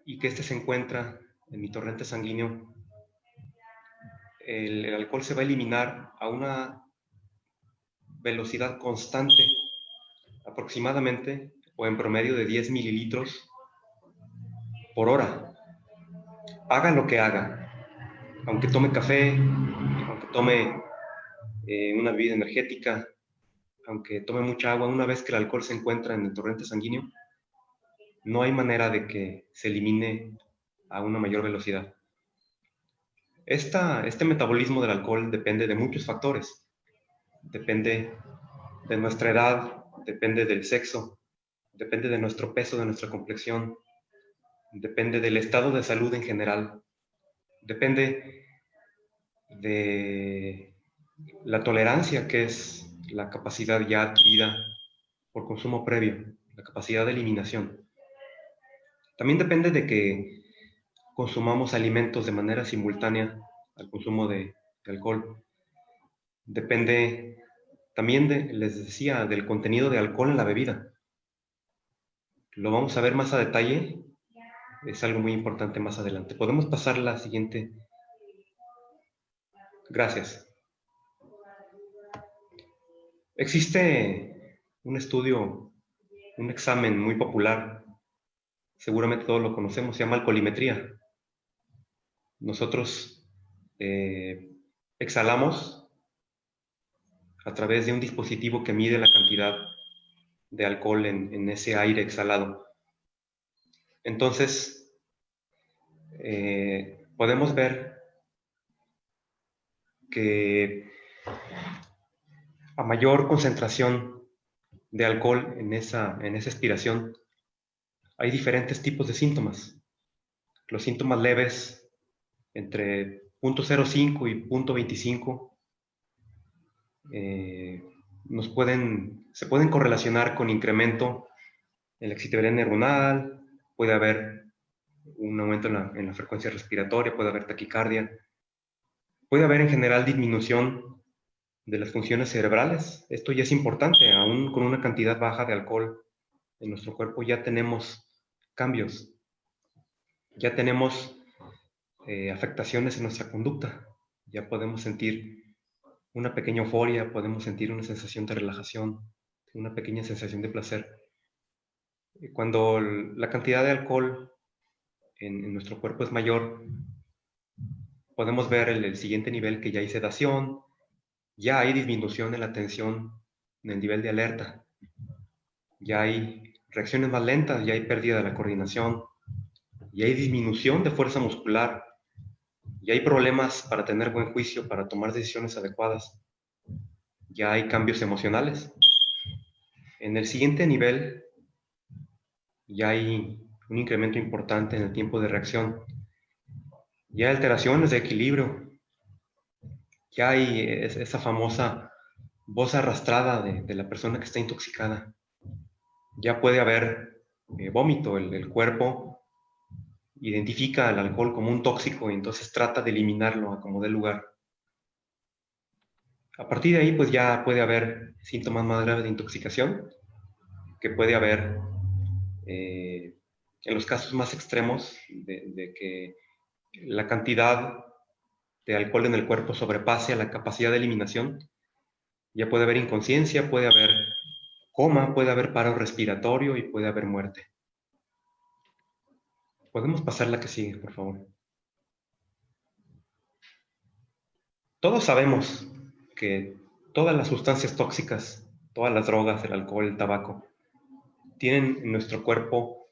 S6: y que este se encuentra en mi torrente sanguíneo, el alcohol se va a eliminar a una velocidad constante, aproximadamente o en promedio de 10 mililitros por hora. Haga lo que haga, aunque tome café, aunque tome una bebida energética, aunque tome mucha agua, una vez que el alcohol se encuentra en el torrente sanguíneo, no hay manera de que se elimine a una mayor velocidad. Este metabolismo del alcohol depende de muchos factores. Depende de nuestra edad, depende del sexo, depende de nuestro peso, de nuestra complexión, depende del estado de salud en general, depende de la tolerancia, que es la capacidad ya adquirida por consumo previo, la capacidad de eliminación. También depende de que consumamos alimentos de manera simultánea al consumo de alcohol. Depende también, les decía, del contenido de alcohol en la bebida. Lo vamos a ver más a detalle, es algo muy importante más adelante. Podemos pasar a la siguiente. Gracias. Existe un estudio, un examen muy popular, seguramente todos lo conocemos, se llama alcoholimetría. Nosotros exhalamos a través de un dispositivo que mide la cantidad de alcohol en ese aire exhalado. Entonces, podemos ver que a mayor concentración de alcohol en esa expiración, hay diferentes tipos de síntomas. Los síntomas leves, entre 0.05 y 0.25, se pueden correlacionar con incremento en la excitabilidad neuronal, puede haber un aumento en la frecuencia respiratoria, puede haber taquicardia, puede haber en general disminución de las funciones cerebrales. Esto ya es importante, aún con una cantidad baja de alcohol en nuestro cuerpo ya tenemos cambios, ya tenemos afectaciones en nuestra conducta, ya podemos sentir una pequeña euforia, podemos sentir una sensación de relajación, una pequeña sensación de placer. Cuando la cantidad de alcohol en nuestro cuerpo es mayor, podemos ver el siguiente nivel, que ya hay sedación, ya hay disminución en la tensión, en el nivel de alerta, ya hay reacciones más lentas, ya hay pérdida de la coordinación, ya hay disminución de fuerza muscular, ya hay problemas para tener buen juicio, para tomar decisiones adecuadas, ya hay cambios emocionales. En el siguiente nivel ya hay un incremento importante en el tiempo de reacción, ya hay alteraciones de equilibrio, ya hay esa famosa voz arrastrada de la persona que está intoxicada, ya puede haber vómito, el cuerpo identifica al alcohol como un tóxico y entonces trata de eliminarlo a como dé lugar. A partir de ahí, pues ya puede haber síntomas más graves de intoxicación, que puede haber, en los casos más extremos, de que la cantidad de alcohol en el cuerpo sobrepase a la capacidad de eliminación. Ya puede haber inconsciencia, puede haber coma, puede haber paro respiratorio y puede haber muerte. ¿Podemos pasar la que sigue, por favor? Todos sabemos que todas las sustancias tóxicas, todas las drogas, el alcohol, el tabaco, tienen en nuestro cuerpo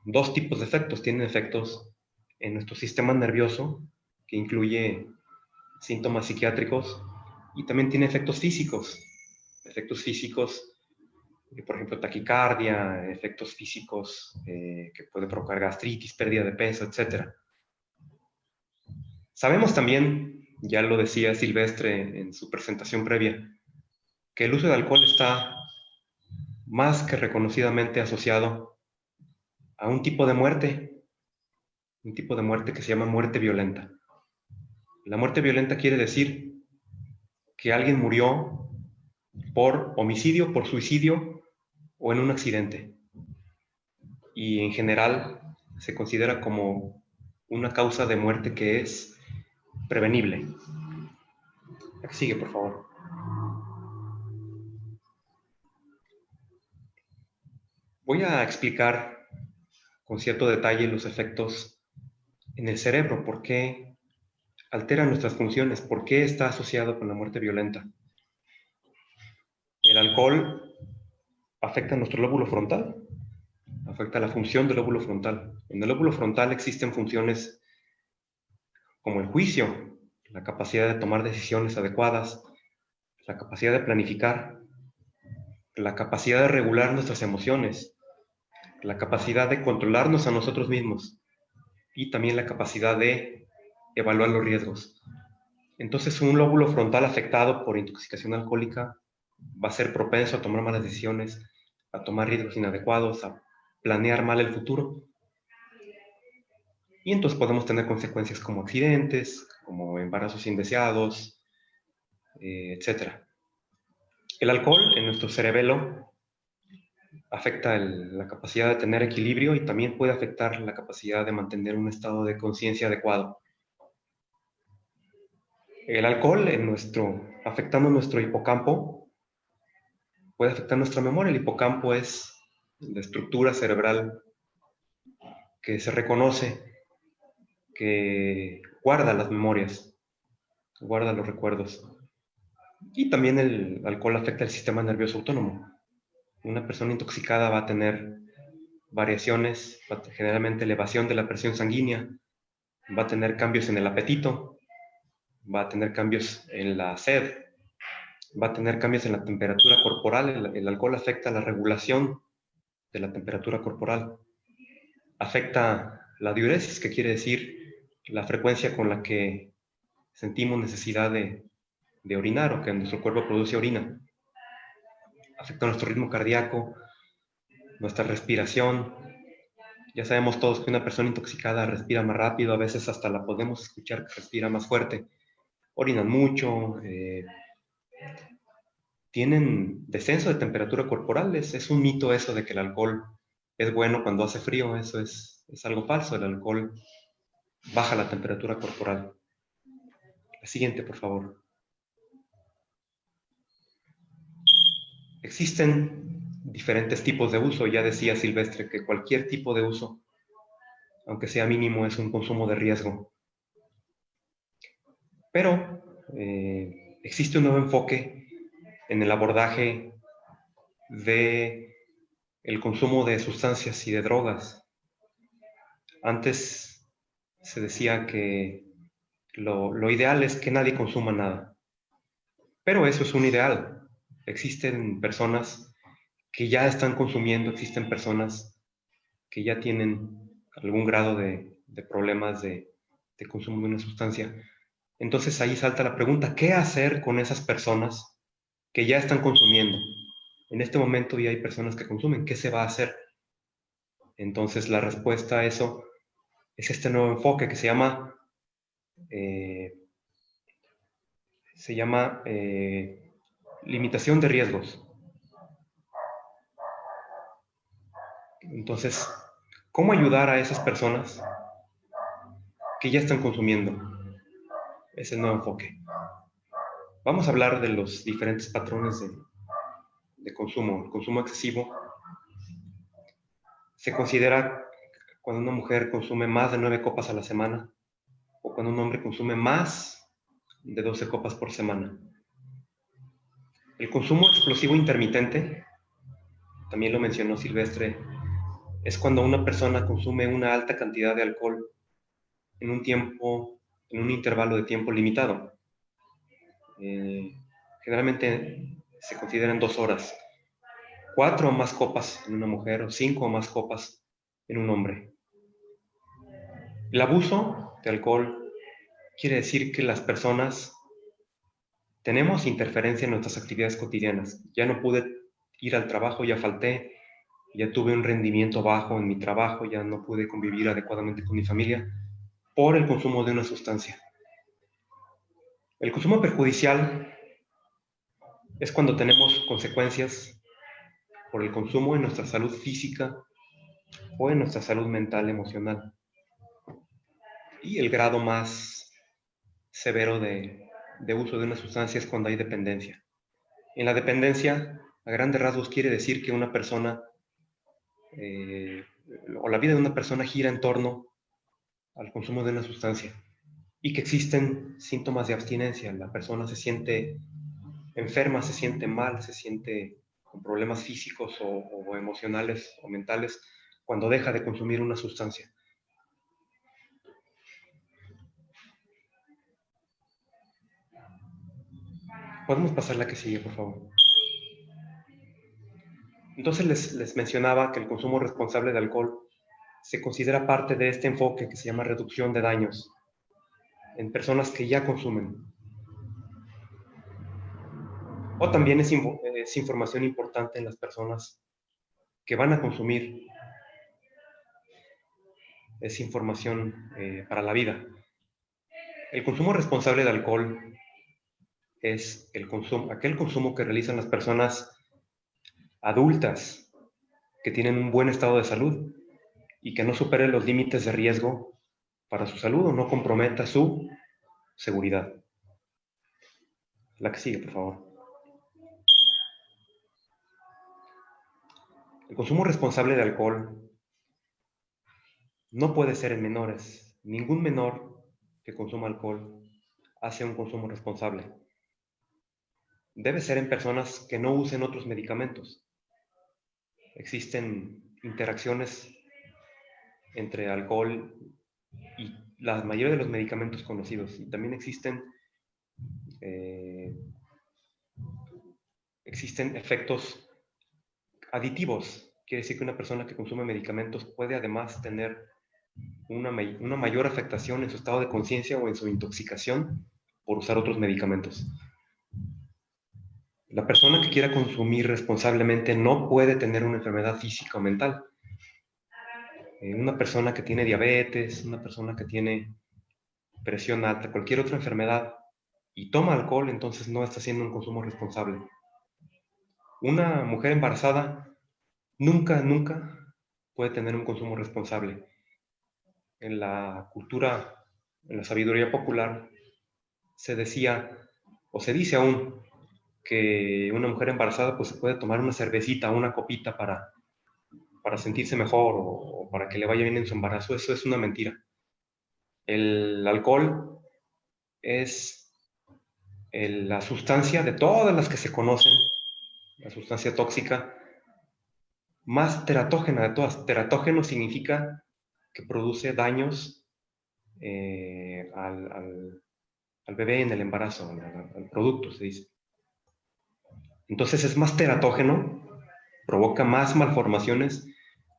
S6: dos tipos de efectos. Tienen efectos en nuestro sistema nervioso, que incluye síntomas psiquiátricos, y también tiene efectos físicos. Efectos físicos, por ejemplo, taquicardia, efectos físicos que puede provocar gastritis, pérdida de peso, etc. Sabemos también, ya lo decía Silvestre en su presentación previa, que el uso de alcohol está más que reconocidamente asociado a un tipo de muerte que se llama muerte violenta. La muerte violenta quiere decir que alguien murió por homicidio, por suicidio o en un accidente. Y en general se considera como una causa de muerte que es prevenible. La que sigue, por favor. Voy a explicar con cierto detalle los efectos en el cerebro, por qué altera nuestras funciones, por qué está asociado con la muerte violenta. El alcohol afecta nuestro lóbulo frontal, afecta la función del lóbulo frontal. En el lóbulo frontal existen funciones como el juicio, la capacidad de tomar decisiones adecuadas, la capacidad de planificar, la capacidad de regular nuestras emociones, la capacidad de controlarnos a nosotros mismos y también la capacidad de evaluar los riesgos. Entonces, un lóbulo frontal afectado por intoxicación alcohólica va a ser propenso a tomar malas decisiones, a tomar riesgos inadecuados, a planear mal el futuro. Y entonces podemos tener consecuencias como accidentes, como embarazos indeseados, etc. El alcohol en nuestro cerebelo afecta la capacidad de tener equilibrio y también puede afectar la capacidad de mantener un estado de conciencia adecuado. El alcohol afectando nuestro hipocampo puede afectar nuestra memoria. El hipocampo es la estructura cerebral que se reconoce, que guarda las memorias, guarda los recuerdos. Y también el alcohol afecta el sistema nervioso autónomo. Una persona intoxicada va a tener variaciones, generalmente elevación de la presión sanguínea, va a tener cambios en el apetito, va a tener cambios en la sed, va a tener cambios en la temperatura corporal. El alcohol afecta la regulación de la temperatura corporal. Afecta la diuresis, que quiere decir la frecuencia con la que sentimos necesidad de orinar o que nuestro cuerpo produce orina. Afecta nuestro ritmo cardíaco, nuestra respiración. Ya sabemos todos que una persona intoxicada respira más rápido, a veces hasta la podemos escuchar que respira más fuerte. Orinan mucho, tienen descenso de temperatura corporal. Es un mito eso de que el alcohol es bueno cuando hace frío. Eso es algo falso. El alcohol baja la temperatura corporal. La siguiente, por favor. Existen diferentes tipos de uso. Ya decía Silvestre que cualquier tipo de uso, aunque sea mínimo, es un consumo de riesgo. Pero existe un nuevo enfoque en el abordaje de el consumo de sustancias y de drogas. Antes se decía que lo ideal es que nadie consuma nada. Pero eso es un ideal. Existen personas que ya están consumiendo, existen personas que ya tienen algún grado de problemas de consumo de una sustancia. Entonces ahí salta la pregunta, ¿qué hacer con esas personas que ya están consumiendo? En este momento ya hay personas que consumen, ¿qué se va a hacer? Entonces la respuesta a eso es este nuevo enfoque que se llama se llama limitación de riesgos. Entonces, ¿cómo ayudar a esas personas que ya están consumiendo? Es el nuevo enfoque. Vamos a hablar de los diferentes patrones de consumo. El consumo excesivo se considera cuando una mujer consume más de 9 copas a la semana o cuando un hombre consume más de 12 copas por semana. El consumo explosivo intermitente, también lo mencionó Silvestre, es cuando una persona consume una alta cantidad de alcohol en un intervalo de tiempo limitado. Generalmente se consideran 2 horas. 4 o más copas en una mujer o 5 o más copas en un hombre. El abuso de alcohol quiere decir que las personas tenemos interferencia en nuestras actividades cotidianas. Ya no pude ir al trabajo, ya falté, ya tuve un rendimiento bajo en mi trabajo, ya no pude convivir adecuadamente con mi familia por el consumo de una sustancia. El consumo perjudicial es cuando tenemos consecuencias por el consumo en nuestra salud física o en nuestra salud mental, emocional. Y el grado más severo de uso de una sustancia es cuando hay dependencia. En la dependencia, a grandes rasgos, quiere decir que una persona o la vida de una persona gira en torno al consumo de una sustancia y que existen síntomas de abstinencia. La persona se siente enferma, se siente mal, se siente con problemas físicos o emocionales o mentales cuando deja de consumir una sustancia. Podemos pasar la que sigue, por favor. Entonces les mencionaba que el consumo responsable de alcohol se considera parte de este enfoque que se llama reducción de daños en personas que ya consumen. O también es información importante en las personas que van a consumir. Es información para la vida. El consumo responsable de alcohol es aquel consumo que realizan las personas adultas que tienen un buen estado de salud y que no superen los límites de riesgo para su salud o no comprometa su seguridad. La que sigue, por favor. El consumo responsable de alcohol no puede ser en menores. Ningún menor que consuma alcohol hace un consumo responsable. Debe ser en personas que no usen otros medicamentos. Existen interacciones entre alcohol y la mayoría de los medicamentos conocidos. Y también existen efectos aditivos. Quiere decir que una persona que consume medicamentos puede además tener una mayor afectación en su estado de conciencia o en su intoxicación por usar otros medicamentos. La persona que quiera consumir responsablemente no puede tener una enfermedad física o mental. Una persona que tiene diabetes, una persona que tiene presión alta, cualquier otra enfermedad y toma alcohol, entonces no está haciendo un consumo responsable. Una mujer embarazada nunca puede tener un consumo responsable. En la cultura, en la sabiduría popular, se decía, o se dice aún, que una mujer embarazada pues se puede tomar una cervecita, una copita para sentirse mejor o para que le vaya bien en su embarazo. Eso es una mentira. El alcohol es la sustancia de todas las que se conocen, la sustancia tóxica más teratógena de todas. Teratógeno significa que produce daños al bebé en el embarazo, al producto, se dice. Entonces es más teratógeno, provoca más malformaciones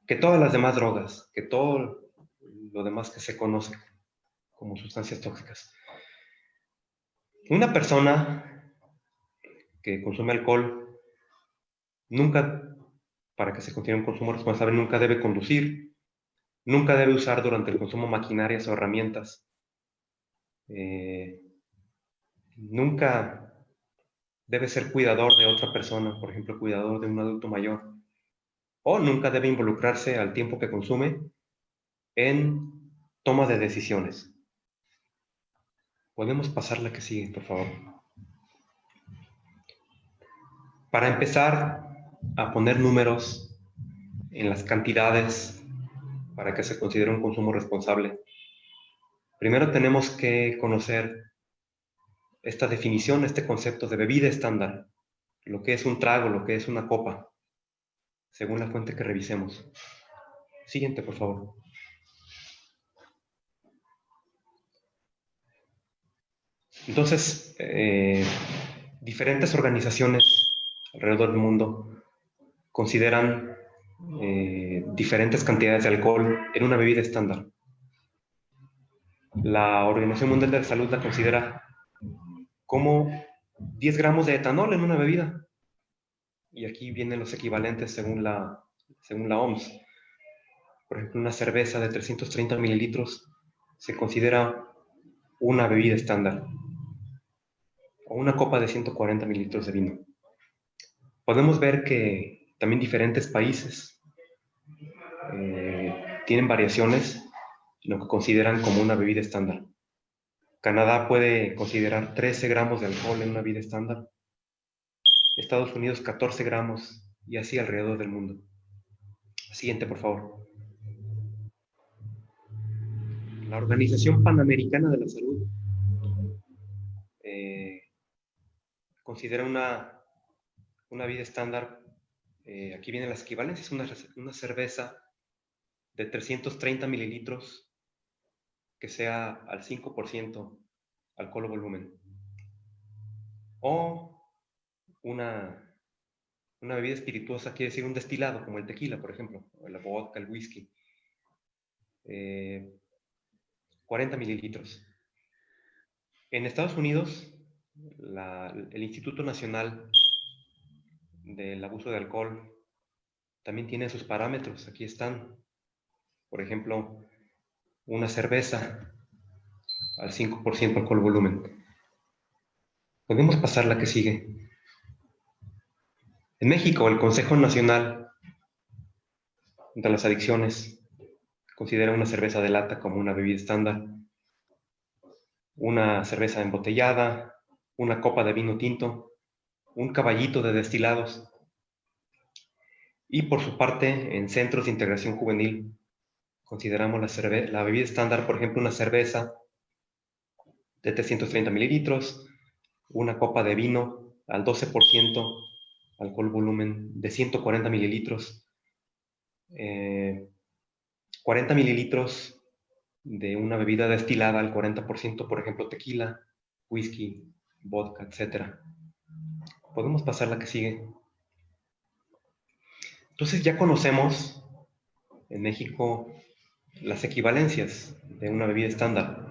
S6: que todas las demás drogas, que todo lo demás que se conoce como sustancias tóxicas. Una persona que consume alcohol nunca, para que se considere un consumo responsable, nunca debe conducir, nunca debe usar durante el consumo maquinarias o herramientas, Nunca debe ser cuidador de otra persona, por ejemplo, cuidador de un adulto mayor. O nunca debe involucrarse al tiempo que consume en toma de decisiones. Podemos pasar la que sigue, por favor. Para empezar a poner números en las cantidades para que se considere un consumo responsable, primero tenemos que conocer esta definición, este concepto de bebida estándar, lo que es un trago, lo que es una copa, según la fuente que revisemos. Siguiente, por favor. Entonces, diferentes organizaciones alrededor del mundo consideran diferentes cantidades de alcohol en una bebida estándar. La Organización Mundial de la Salud la considera como 10 gramos de etanol en una bebida. Y aquí vienen los equivalentes según la OMS. Por ejemplo, una cerveza de 330 mililitros se considera una bebida estándar. O una copa de 140 mililitros de vino. Podemos ver que también diferentes países tienen variaciones en lo que consideran como una bebida estándar. Canadá puede considerar 13 gramos de alcohol en una bebida estándar. Estados Unidos 14 gramos y así alrededor del mundo. Siguiente, por favor. La Organización Panamericana de la Salud considera una bebida estándar, aquí vienen las equivalencias, una cerveza de 330 mililitros que sea al 5% alcohol o volumen. O una bebida espirituosa, quiere decir un destilado, como el tequila, por ejemplo, o la vodka, el whisky. 40 mililitros. En Estados Unidos, el Instituto Nacional del Abuso de Alcohol también tiene sus parámetros. Aquí están. Por ejemplo, una cerveza al 5% alcohol volumen. Podemos pasar la que sigue. En México, el Consejo Nacional de las Adicciones considera una cerveza de lata como una bebida estándar, una cerveza embotellada, una copa de vino tinto, un caballito de destilados. Y por su parte, en centros de integración juvenil, consideramos la bebida estándar, por ejemplo, una cerveza de 330 mililitros, una copa de vino al 12% alcohol volumen de 140 mililitros, 40 mililitros de una bebida destilada al 40%, por ejemplo, tequila, whisky, vodka, etc. Podemos pasar la que sigue. Entonces ya conocemos en México las equivalencias de una bebida estándar.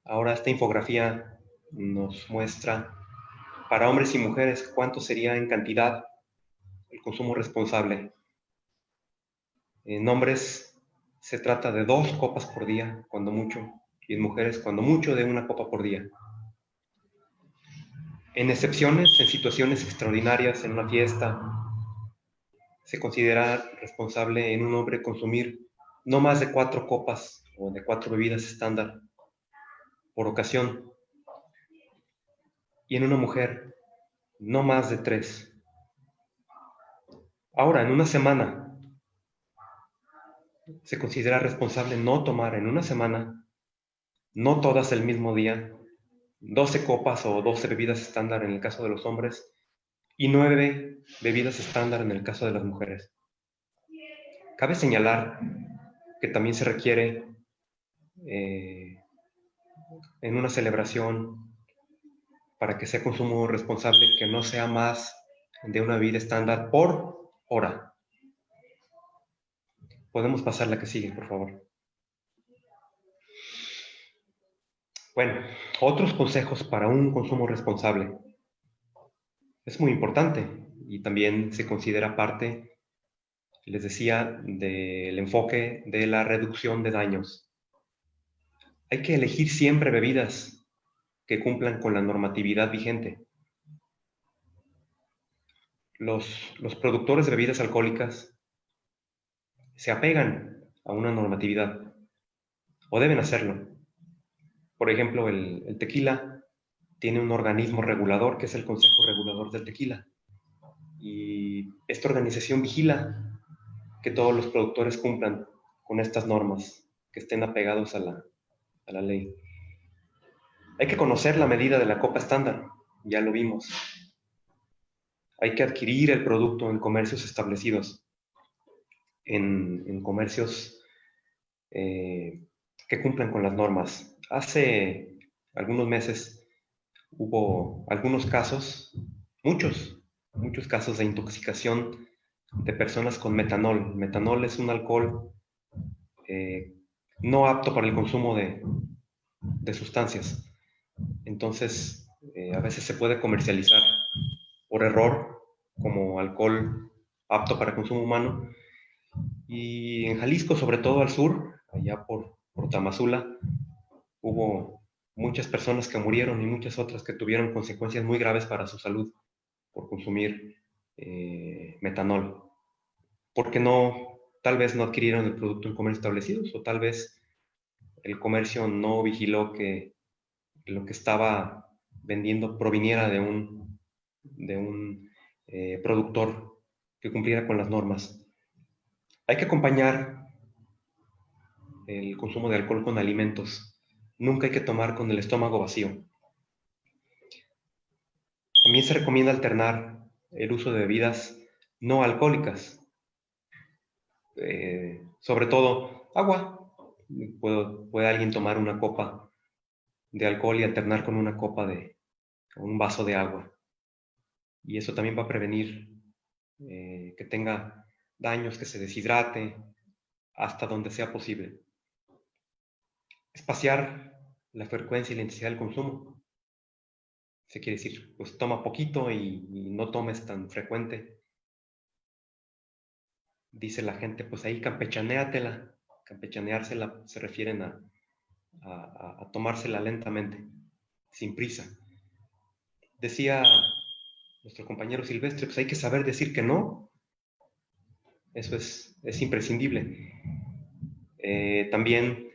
S6: Ahora esta infografía nos muestra para hombres y mujeres cuánto sería en cantidad el consumo responsable. En hombres se trata de 2 copas por día, cuando mucho, y en mujeres cuando mucho de 1 copa por día. En excepciones, en situaciones extraordinarias, en una fiesta, se considera responsable en un hombre consumir no más de 4 copas o de 4 bebidas estándar por ocasión, y en una mujer no más de 3. Ahora, en una semana, se considera responsable no tomar en una semana, no todas el mismo día, 12 copas o 12 bebidas estándar en el caso de los hombres y 9 bebidas estándar en el caso de las mujeres. Cabe señalar que también se requiere en una celebración para que sea consumo responsable que no sea más de una bebida estándar por hora. Podemos pasar la que sigue, por favor. Bueno, otros consejos para un consumo responsable. Es muy importante y también se considera parte, les decía, del enfoque de la reducción de daños. Hay que elegir siempre bebidas que cumplan con la normatividad vigente. Los productores de bebidas alcohólicas se apegan a una normatividad, o deben hacerlo. Por ejemplo, el tequila tiene un organismo regulador, que es el Consejo Regulador del Tequila. Y esta organización vigila que todos los productores cumplan con estas normas, que estén apegados a la ley. Hay que conocer la medida de la copa estándar, ya lo vimos. Hay que adquirir el producto en comercios establecidos, en comercios que cumplan con las normas. Hace algunos meses hubo algunos casos, muchos casos de intoxicación de personas con metanol. Metanol es un alcohol no apto para el consumo de sustancias. Entonces, a veces se puede comercializar por error como alcohol apto para consumo humano. Y en Jalisco, sobre todo al sur, allá por Tamazula, hubo muchas personas que murieron y muchas otras que tuvieron consecuencias muy graves para su salud por consumir metanol. Porque tal vez no adquirieron el producto en comercios establecidos, o tal vez el comercio no vigiló que lo que estaba vendiendo proviniera de un productor que cumpliera con las normas. Hay que acompañar el consumo de alcohol con alimentos. Nunca hay que tomar con el estómago vacío. También se recomienda alternar el uso de bebidas no alcohólicas. Sobre todo agua. Puede alguien tomar una copa de alcohol y alternar con una copa un vaso de agua. Y eso también va a prevenir que tenga daños, que se deshidrate hasta donde sea posible. Espaciar la frecuencia y la intensidad del consumo. Se quiere decir, pues toma poquito y no tomes tan frecuente. Dice la gente, pues ahí campechanéatela. Campechaneársela se refieren a tomársela lentamente, sin prisa. Decía nuestro compañero Silvestre, pues hay que saber decir que no. Eso es imprescindible. También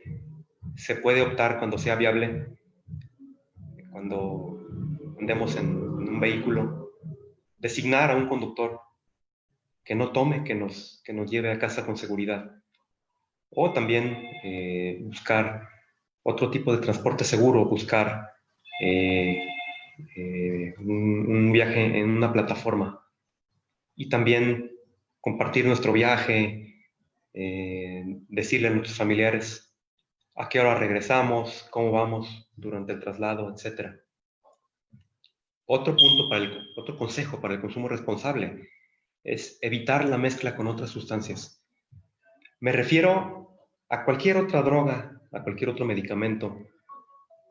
S6: se puede optar, cuando sea viable, cuando andemos en un vehículo, designar a un conductor que no tome, que nos lleve a casa con seguridad. O también buscar otro tipo de transporte seguro, buscar un viaje en una plataforma. Y también compartir nuestro viaje, decirle a nuestros familiares a qué hora regresamos, cómo vamos durante el traslado, etc. Otro consejo para el consumo responsable es evitar la mezcla con otras sustancias. Me refiero a cualquier otra droga, a cualquier otro medicamento.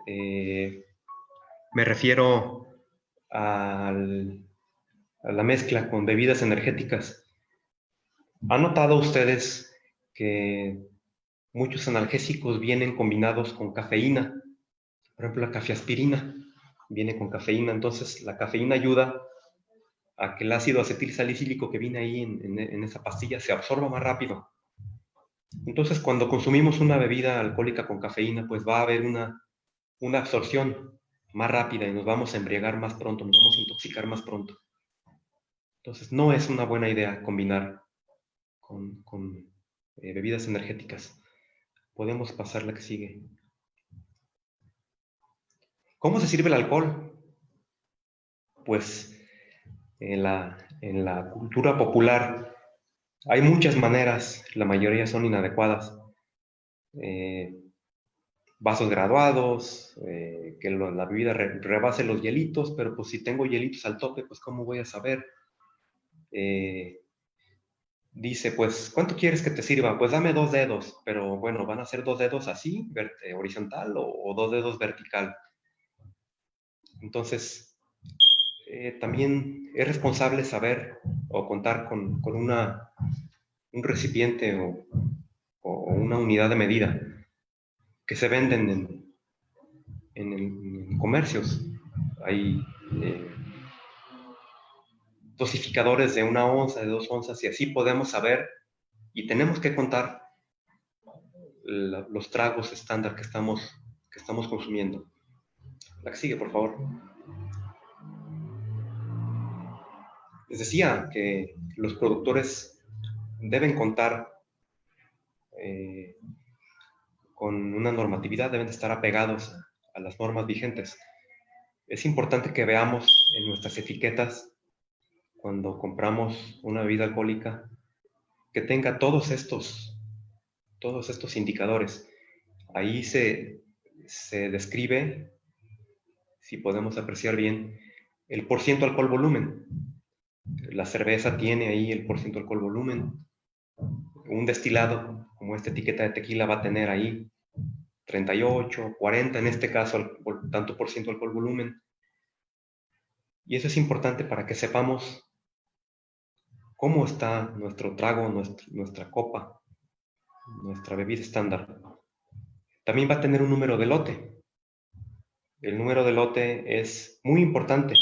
S6: Me refiero a la mezcla con bebidas energéticas. ¿Han notado ustedes que muchos analgésicos vienen combinados con cafeína? Por ejemplo, la cafeaspirina viene con cafeína. Entonces, la cafeína ayuda a que el ácido acetilsalicílico que viene ahí en esa pastilla se absorba más rápido. Entonces, cuando consumimos una bebida alcohólica con cafeína, pues va a haber una absorción más rápida y nos vamos a embriagar más pronto, nos vamos a intoxicar más pronto. Entonces, no es una buena idea combinar con bebidas energéticas. Podemos pasar la que sigue. ¿Cómo se sirve el alcohol? Pues en la cultura popular hay muchas maneras, la mayoría son inadecuadas. Vasos graduados, que la bebida rebase los hielitos, pero pues si tengo hielitos al tope, pues ¿cómo voy a saber? Dice, pues, ¿cuánto quieres que te sirva? Pues dame 2 dedos, pero bueno, ¿van a ser 2 dedos así, horizontal, o 2 dedos vertical? Entonces, también es responsable saber o contar con un recipiente o una unidad de medida que se venden en comercios. Hay dosificadores de 1 onza, de 2 onzas, y así podemos saber y tenemos que contar los tragos estándar que estamos consumiendo. La que sigue, por favor. Les decía que los productores deben contar con una normatividad, deben de estar apegados a las normas vigentes. Es importante que veamos en nuestras etiquetas, cuando compramos una bebida alcohólica, que tenga todos estos indicadores. Ahí se describe, si podemos apreciar bien, el porciento alcohol volumen. La cerveza tiene ahí el porciento alcohol volumen. Un destilado, como esta etiqueta de tequila, va a tener ahí 38, 40, en este caso, tanto porciento alcohol volumen. Y eso es importante para que sepamos cómo está nuestro trago, nuestra copa, nuestra bebida estándar. También va a tener un número de lote. El número de lote es muy importante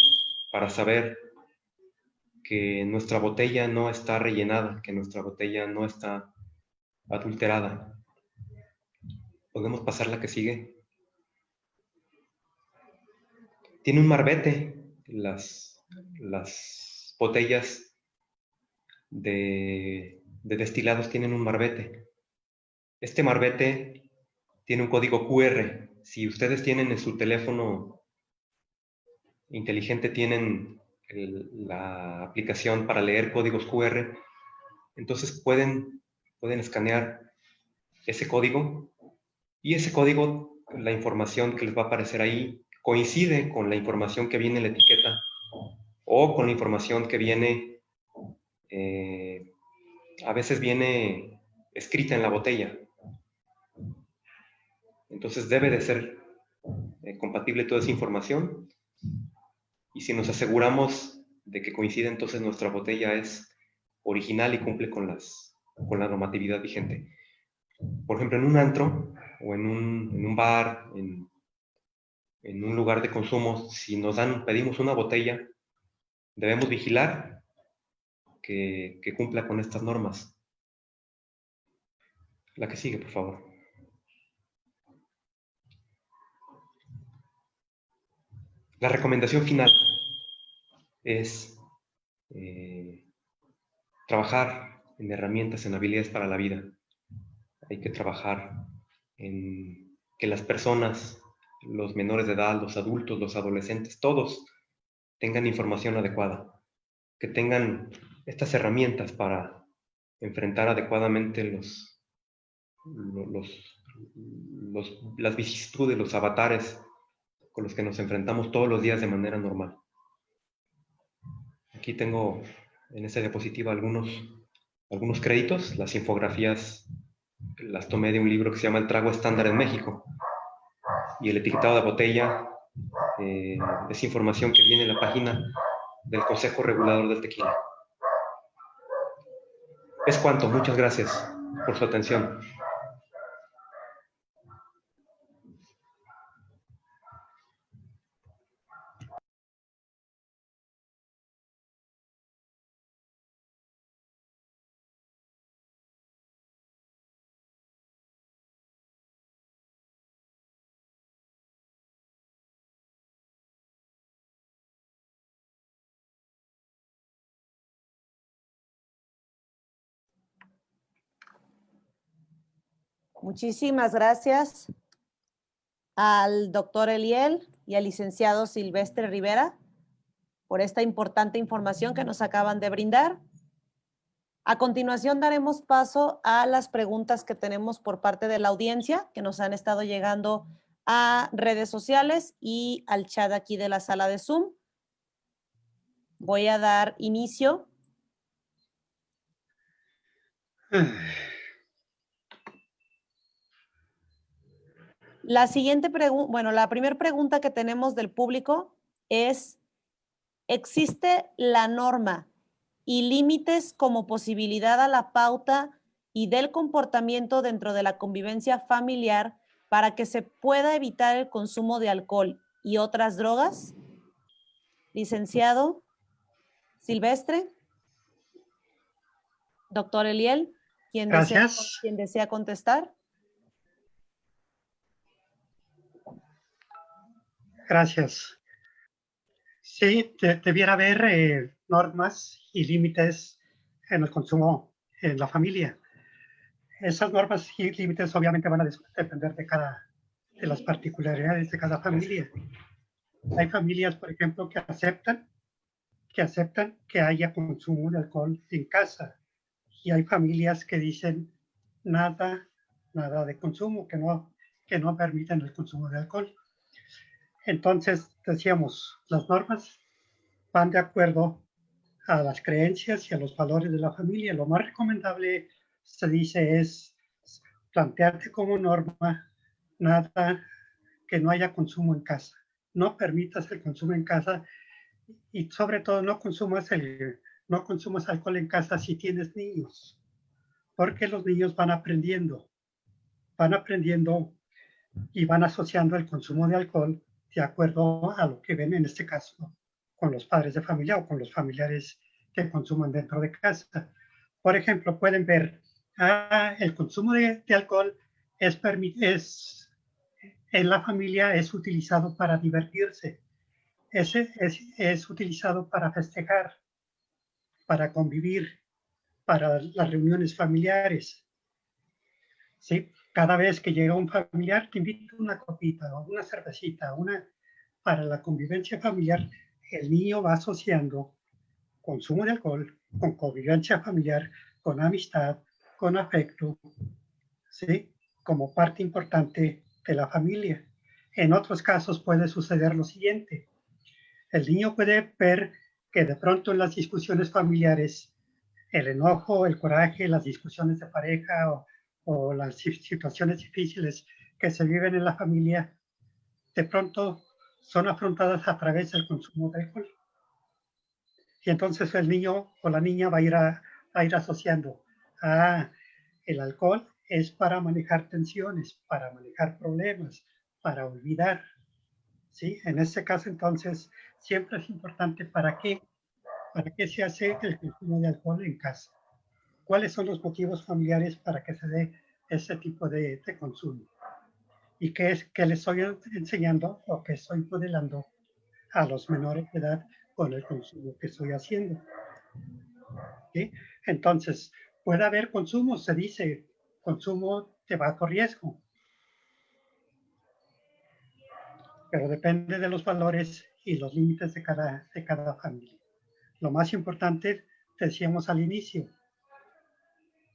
S6: para saber que nuestra botella no está rellenada, que nuestra botella no está adulterada. ¿Podemos pasar la que sigue? Tiene un marbete. Las botellas de destilados tienen un marbete. Este marbete tiene un código QR. Si ustedes tienen en su teléfono inteligente, tienen la aplicación para leer códigos QR, entonces pueden escanear ese código, y ese código, la información que les va a aparecer ahí, coincide con la información que viene en la etiqueta o con la información que viene, a veces viene escrita en la botella. Entonces debe de ser compatible toda esa información, y si nos aseguramos de que coincide, entonces nuestra botella es original y cumple con la normatividad vigente. Por ejemplo, en un antro o en un bar, en un lugar de consumo, si pedimos una botella, debemos vigilar que cumpla con estas normas. La que sigue, por favor. La recomendación final es trabajar en herramientas, en habilidades para la vida. Hay que trabajar en que las personas, los menores de edad, los adultos, los adolescentes, todos tengan información adecuada, que tengan estas herramientas para enfrentar adecuadamente las vicisitudes, los avatares con los que nos enfrentamos todos los días de manera normal. Aquí tengo en esta diapositiva algunos créditos. Las infografías las tomé de un libro que se llama El trago estándar en México, y el etiquetado de botella es información que viene en la página del Consejo Regulador del Tequila. Es cuanto. Muchas gracias por su atención.
S1: Muchísimas gracias al doctor Eliel y al licenciado Silvestre Rivera por esta importante información que nos acaban de brindar. A continuación daremos paso a las preguntas que tenemos por parte de la audiencia, que nos han estado llegando a redes sociales y al chat aquí de la sala de Zoom. Voy a dar inicio. La siguiente pregunta, bueno, la primera pregunta que tenemos del público es, ¿existe la norma y límites como posibilidad a la pauta y del comportamiento dentro de la convivencia familiar para que se pueda evitar el consumo de alcohol y otras drogas. Licenciado Silvestre. Doctor Eliel, ¿quién
S2: Gracias.
S1: desea contestar?
S2: Gracias. Sí, debiera haber normas y límites en el consumo en la familia. Esas normas y límites obviamente van a depender de las particularidades de cada familia. Hay familias, por ejemplo, que aceptan que haya consumo de alcohol en casa. Y hay familias que dicen nada de consumo, que no permiten el consumo de alcohol. Entonces, decíamos, las normas van de acuerdo a las creencias y a los valores de la familia. Lo más recomendable, se dice, es plantearte como norma nada, que no haya consumo en casa. No permitas el consumo en casa y sobre todo no consumas alcohol en casa si tienes niños, porque los niños van aprendiendo y van asociando el consumo de alcohol de acuerdo a lo que ven, en este caso, con los padres de familia o con los familiares que consuman dentro de casa. Por ejemplo, pueden ver, el consumo de alcohol en la familia es utilizado para divertirse, es utilizado para festejar, para convivir, para las reuniones familiares. ¿Sí? Cada vez que llega un familiar, te invito a una copita o una cervecita, para la convivencia familiar. El niño va asociando consumo de alcohol con convivencia familiar, con amistad, con afecto, ¿sí? Como parte importante de la familia. En otros casos puede suceder lo siguiente. El niño puede ver que de pronto en las discusiones familiares, el enojo, el coraje, las discusiones de pareja o las situaciones difíciles que se viven en la familia, de pronto son afrontadas a través del consumo de alcohol. Y entonces el niño o la niña va a ir asociando, el alcohol es para manejar tensiones, para manejar problemas, para olvidar. ¿Sí? En este caso, entonces, siempre es importante para qué se hace el consumo de alcohol en casa. ¿Cuáles son los motivos familiares para que se dé ese tipo de consumo? ¿Y qué les estoy enseñando o qué estoy modelando a los menores de edad con el consumo que estoy haciendo? ¿Sí? Entonces, puede haber consumo, se dice, consumo de bajo riesgo, pero depende de los valores y los límites de cada familia. Lo más importante, decíamos al inicio,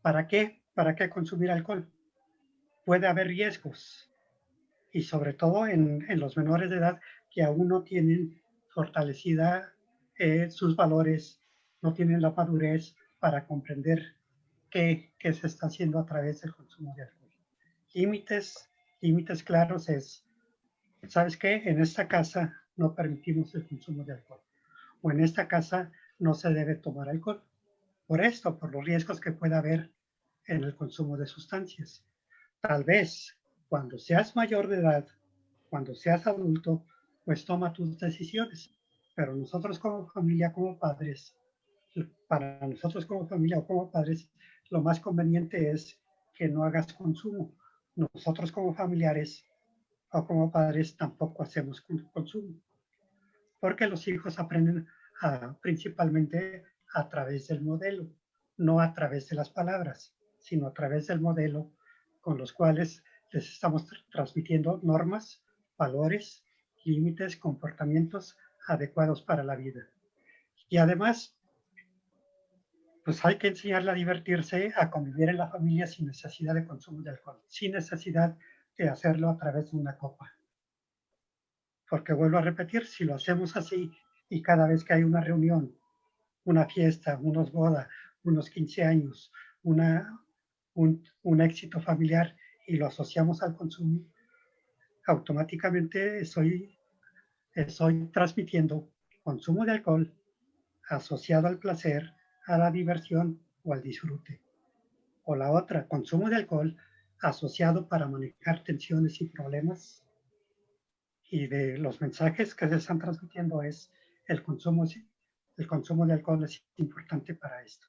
S2: ¿para qué? ¿Para qué consumir alcohol? Puede haber riesgos, y sobre todo en los menores de edad que aún no tienen fortalecida sus valores, no tienen la madurez para comprender qué se está haciendo a través del consumo de alcohol. Límites claros es, ¿sabes qué? En esta casa no permitimos el consumo de alcohol, o en esta casa no se debe tomar alcohol. Por esto, por los riesgos que pueda haber en el consumo de sustancias. Tal vez cuando seas mayor de edad, cuando seas adulto, pues toma tus decisiones. Pero nosotros como familia, como padres, para nosotros como familia o como padres, lo más conveniente es que no hagas consumo. Nosotros como familiares o como padres tampoco hacemos consumo, porque los hijos aprenden principalmente a través del modelo, no a través de las palabras, sino a través del modelo con los cuales les estamos transmitiendo normas, valores, límites, comportamientos adecuados para la vida. Y además, pues hay que enseñarle a divertirse, a convivir en la familia sin necesidad de consumo de alcohol, sin necesidad de hacerlo a través de una copa. Porque vuelvo a repetir, si lo hacemos así y cada vez que hay una reunión, una fiesta, unos bodas, unos 15 años, un éxito familiar y lo asociamos al consumo, automáticamente estoy transmitiendo consumo de alcohol asociado al placer, a la diversión o al disfrute. O la otra, consumo de alcohol asociado para manejar tensiones y problemas. y de los mensajes que se están transmitiendo es el consumo de alcohol es importante para esto.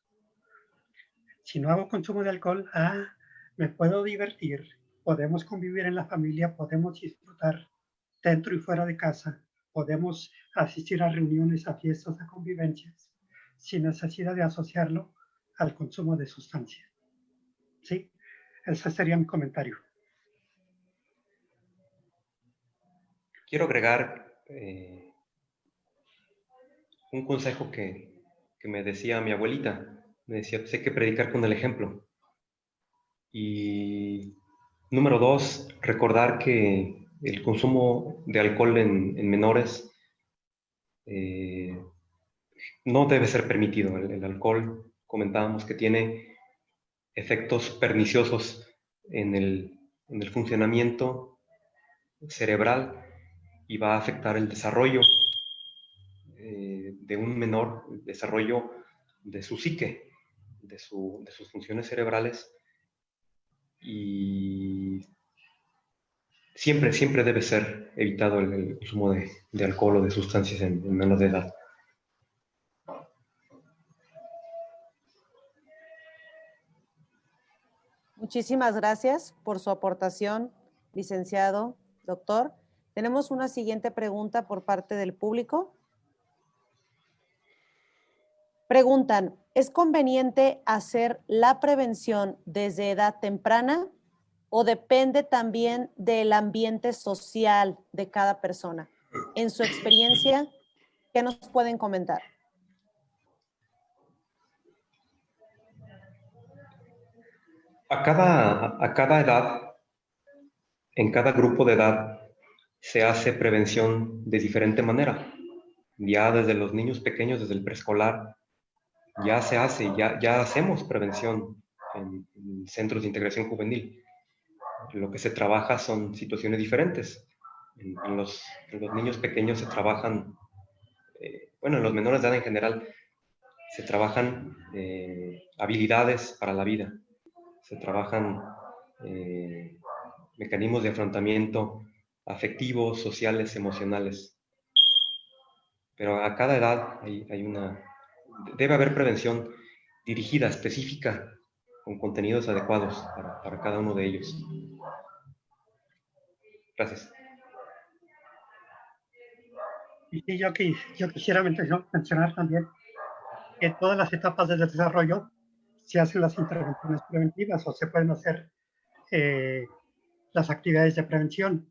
S2: Si no hago consumo de alcohol, me puedo divertir, podemos convivir en la familia, podemos disfrutar dentro y fuera de casa, podemos asistir a reuniones, a fiestas, a convivencias, sin necesidad de asociarlo al consumo de sustancias. ¿Sí? Ese sería mi comentario.
S6: Quiero agregar un consejo que me decía mi abuelita. Me decía, pues hay que predicar con el ejemplo. Y número 2, recordar que el consumo de alcohol en menores no debe ser permitido. El alcohol, comentábamos que tiene efectos perniciosos en el funcionamiento cerebral y va a afectar el desarrollo de un menor, el desarrollo de su psique, de sus funciones cerebrales, y siempre debe ser evitado el consumo de alcohol o de sustancias en menores de edad.
S1: Muchísimas gracias por su aportación, licenciado, doctor. Tenemos una siguiente pregunta por parte del público. Preguntan, ¿es conveniente hacer la prevención desde edad temprana o depende también del ambiente social de cada persona? En su experiencia, ¿qué nos pueden comentar?
S6: A cada edad, en cada grupo de edad, se hace prevención de diferente manera. Ya desde los niños pequeños, desde el preescolar, ya se hace, ya hacemos prevención en centros de integración juvenil. Lo que se trabaja son situaciones diferentes. En los niños pequeños se trabajan, en los menores de edad en general, se trabajan habilidades para la vida, se trabajan mecanismos de afrontamiento afectivos, sociales, emocionales. Pero a cada edad debe haber prevención dirigida, específica, con contenidos adecuados para cada uno de ellos. Gracias.
S2: Y yo quisiera mencionar también que en todas las etapas del desarrollo se hacen las intervenciones preventivas o se pueden hacer las actividades de prevención.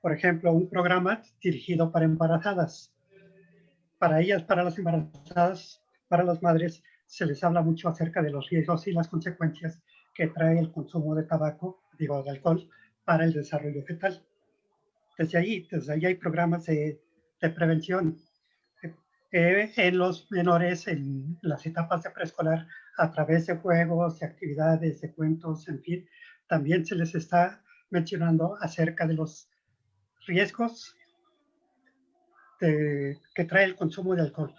S2: Por ejemplo, un programa dirigido para embarazadas. Para ellas, para las embarazadas, para las madres, se les habla mucho acerca de los riesgos y las consecuencias que trae el consumo de de alcohol para el desarrollo fetal. Desde ahí hay programas de prevención. En los menores, en las etapas de preescolar, a través de juegos, de actividades, de cuentos, en fin, también se les está mencionando acerca de los riesgos que trae el consumo de alcohol.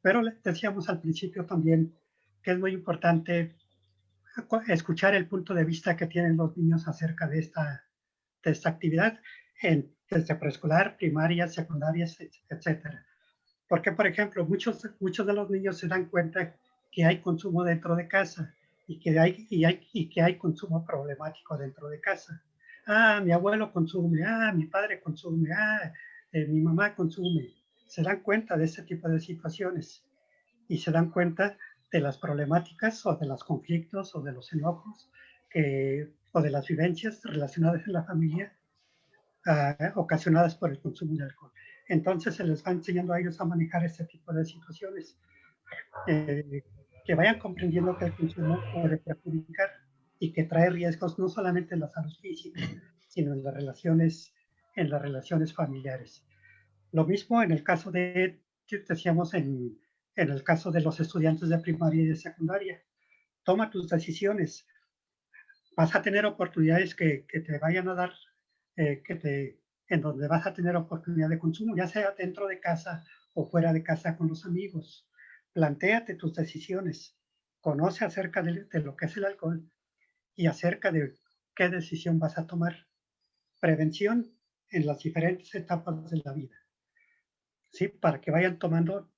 S2: Pero decíamos al principio también que es muy importante escuchar el punto de vista que tienen los niños acerca de esta actividad desde preescolar, primaria, secundaria, etcétera. Porque, por ejemplo, muchos de los niños se dan cuenta que hay consumo dentro de casa y que hay consumo problemático dentro de casa. Mi abuelo consume, mi padre consume, mi mamá consume. Se dan cuenta de ese tipo de situaciones y se dan cuenta de las problemáticas o de los conflictos o de los enojos o de las vivencias relacionadas en la familia ocasionadas por el consumo de alcohol. Entonces se les va enseñando a ellos a manejar este tipo de situaciones, que vayan comprendiendo que el consumo puede perjudicar y que trae riesgos no solamente en la salud física, sino en las relaciones familiares. Lo mismo en el caso decíamos en el caso de los estudiantes de primaria y de secundaria. Toma tus decisiones. Vas a tener oportunidades que te vayan a dar, en donde vas a tener oportunidad de consumo, ya sea dentro de casa o fuera de casa con los amigos. Plantéate tus decisiones. Conoce acerca de lo que es el alcohol y acerca de qué decisión vas a tomar. Prevención en las diferentes etapas de la vida. ¿Sí? Para que vayan tomando,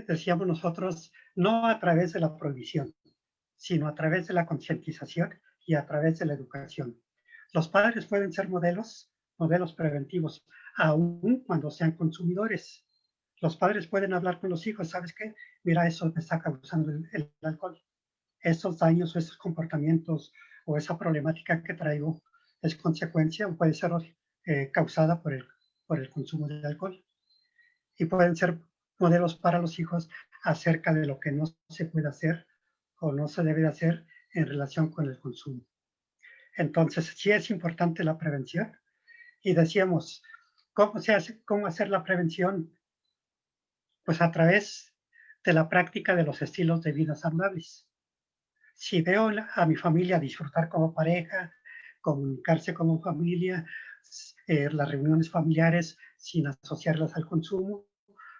S2: decíamos nosotros, no a través de la prohibición, sino a través de la concientización y a través de la educación. Los padres pueden ser modelos preventivos, aun cuando sean consumidores. Los padres pueden hablar con los hijos, ¿sabes qué? Mira, eso me está causando el alcohol. Esos daños o esos comportamientos o esa problemática que traigo es consecuencia o puede ser causada por el consumo de alcohol. Y pueden ser modelos para los hijos acerca de lo que no se puede hacer o no se debe hacer en relación con el consumo. Entonces, sí es importante la prevención. Y decíamos, ¿cómo hacer la prevención? Pues a través de la práctica de los estilos de vida saludables. Si veo a mi familia disfrutar como pareja, comunicarse como familia, las reuniones familiares sin asociarlas al consumo,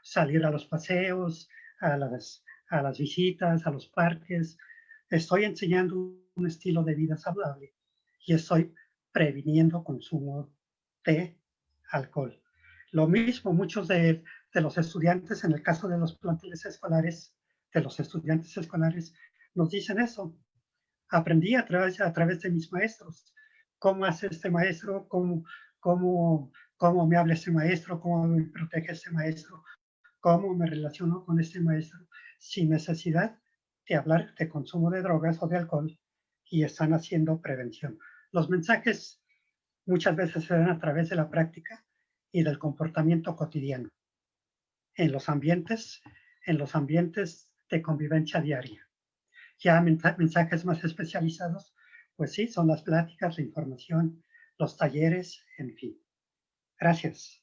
S2: salir a los paseos, a las visitas, a los parques, estoy enseñando un estilo de vida saludable y estoy previniendo consumo de alcohol. Lo mismo, muchos de los estudiantes, en el caso de los planteles escolares, de los estudiantes escolares, nos dicen eso. Aprendí a través de mis maestros. ¿Cómo hace este maestro? ¿Cómo me habla este maestro? ¿Cómo me protege este maestro? ¿Cómo me relaciono con este maestro? Sin necesidad de hablar de consumo de drogas o de alcohol, y están haciendo prevención. Los mensajes muchas veces se dan a través de la práctica y del comportamiento cotidiano en los ambientes de convivencia diaria. Ya mensajes más especializados, pues sí, son las pláticas, la información, los talleres, en fin. Gracias.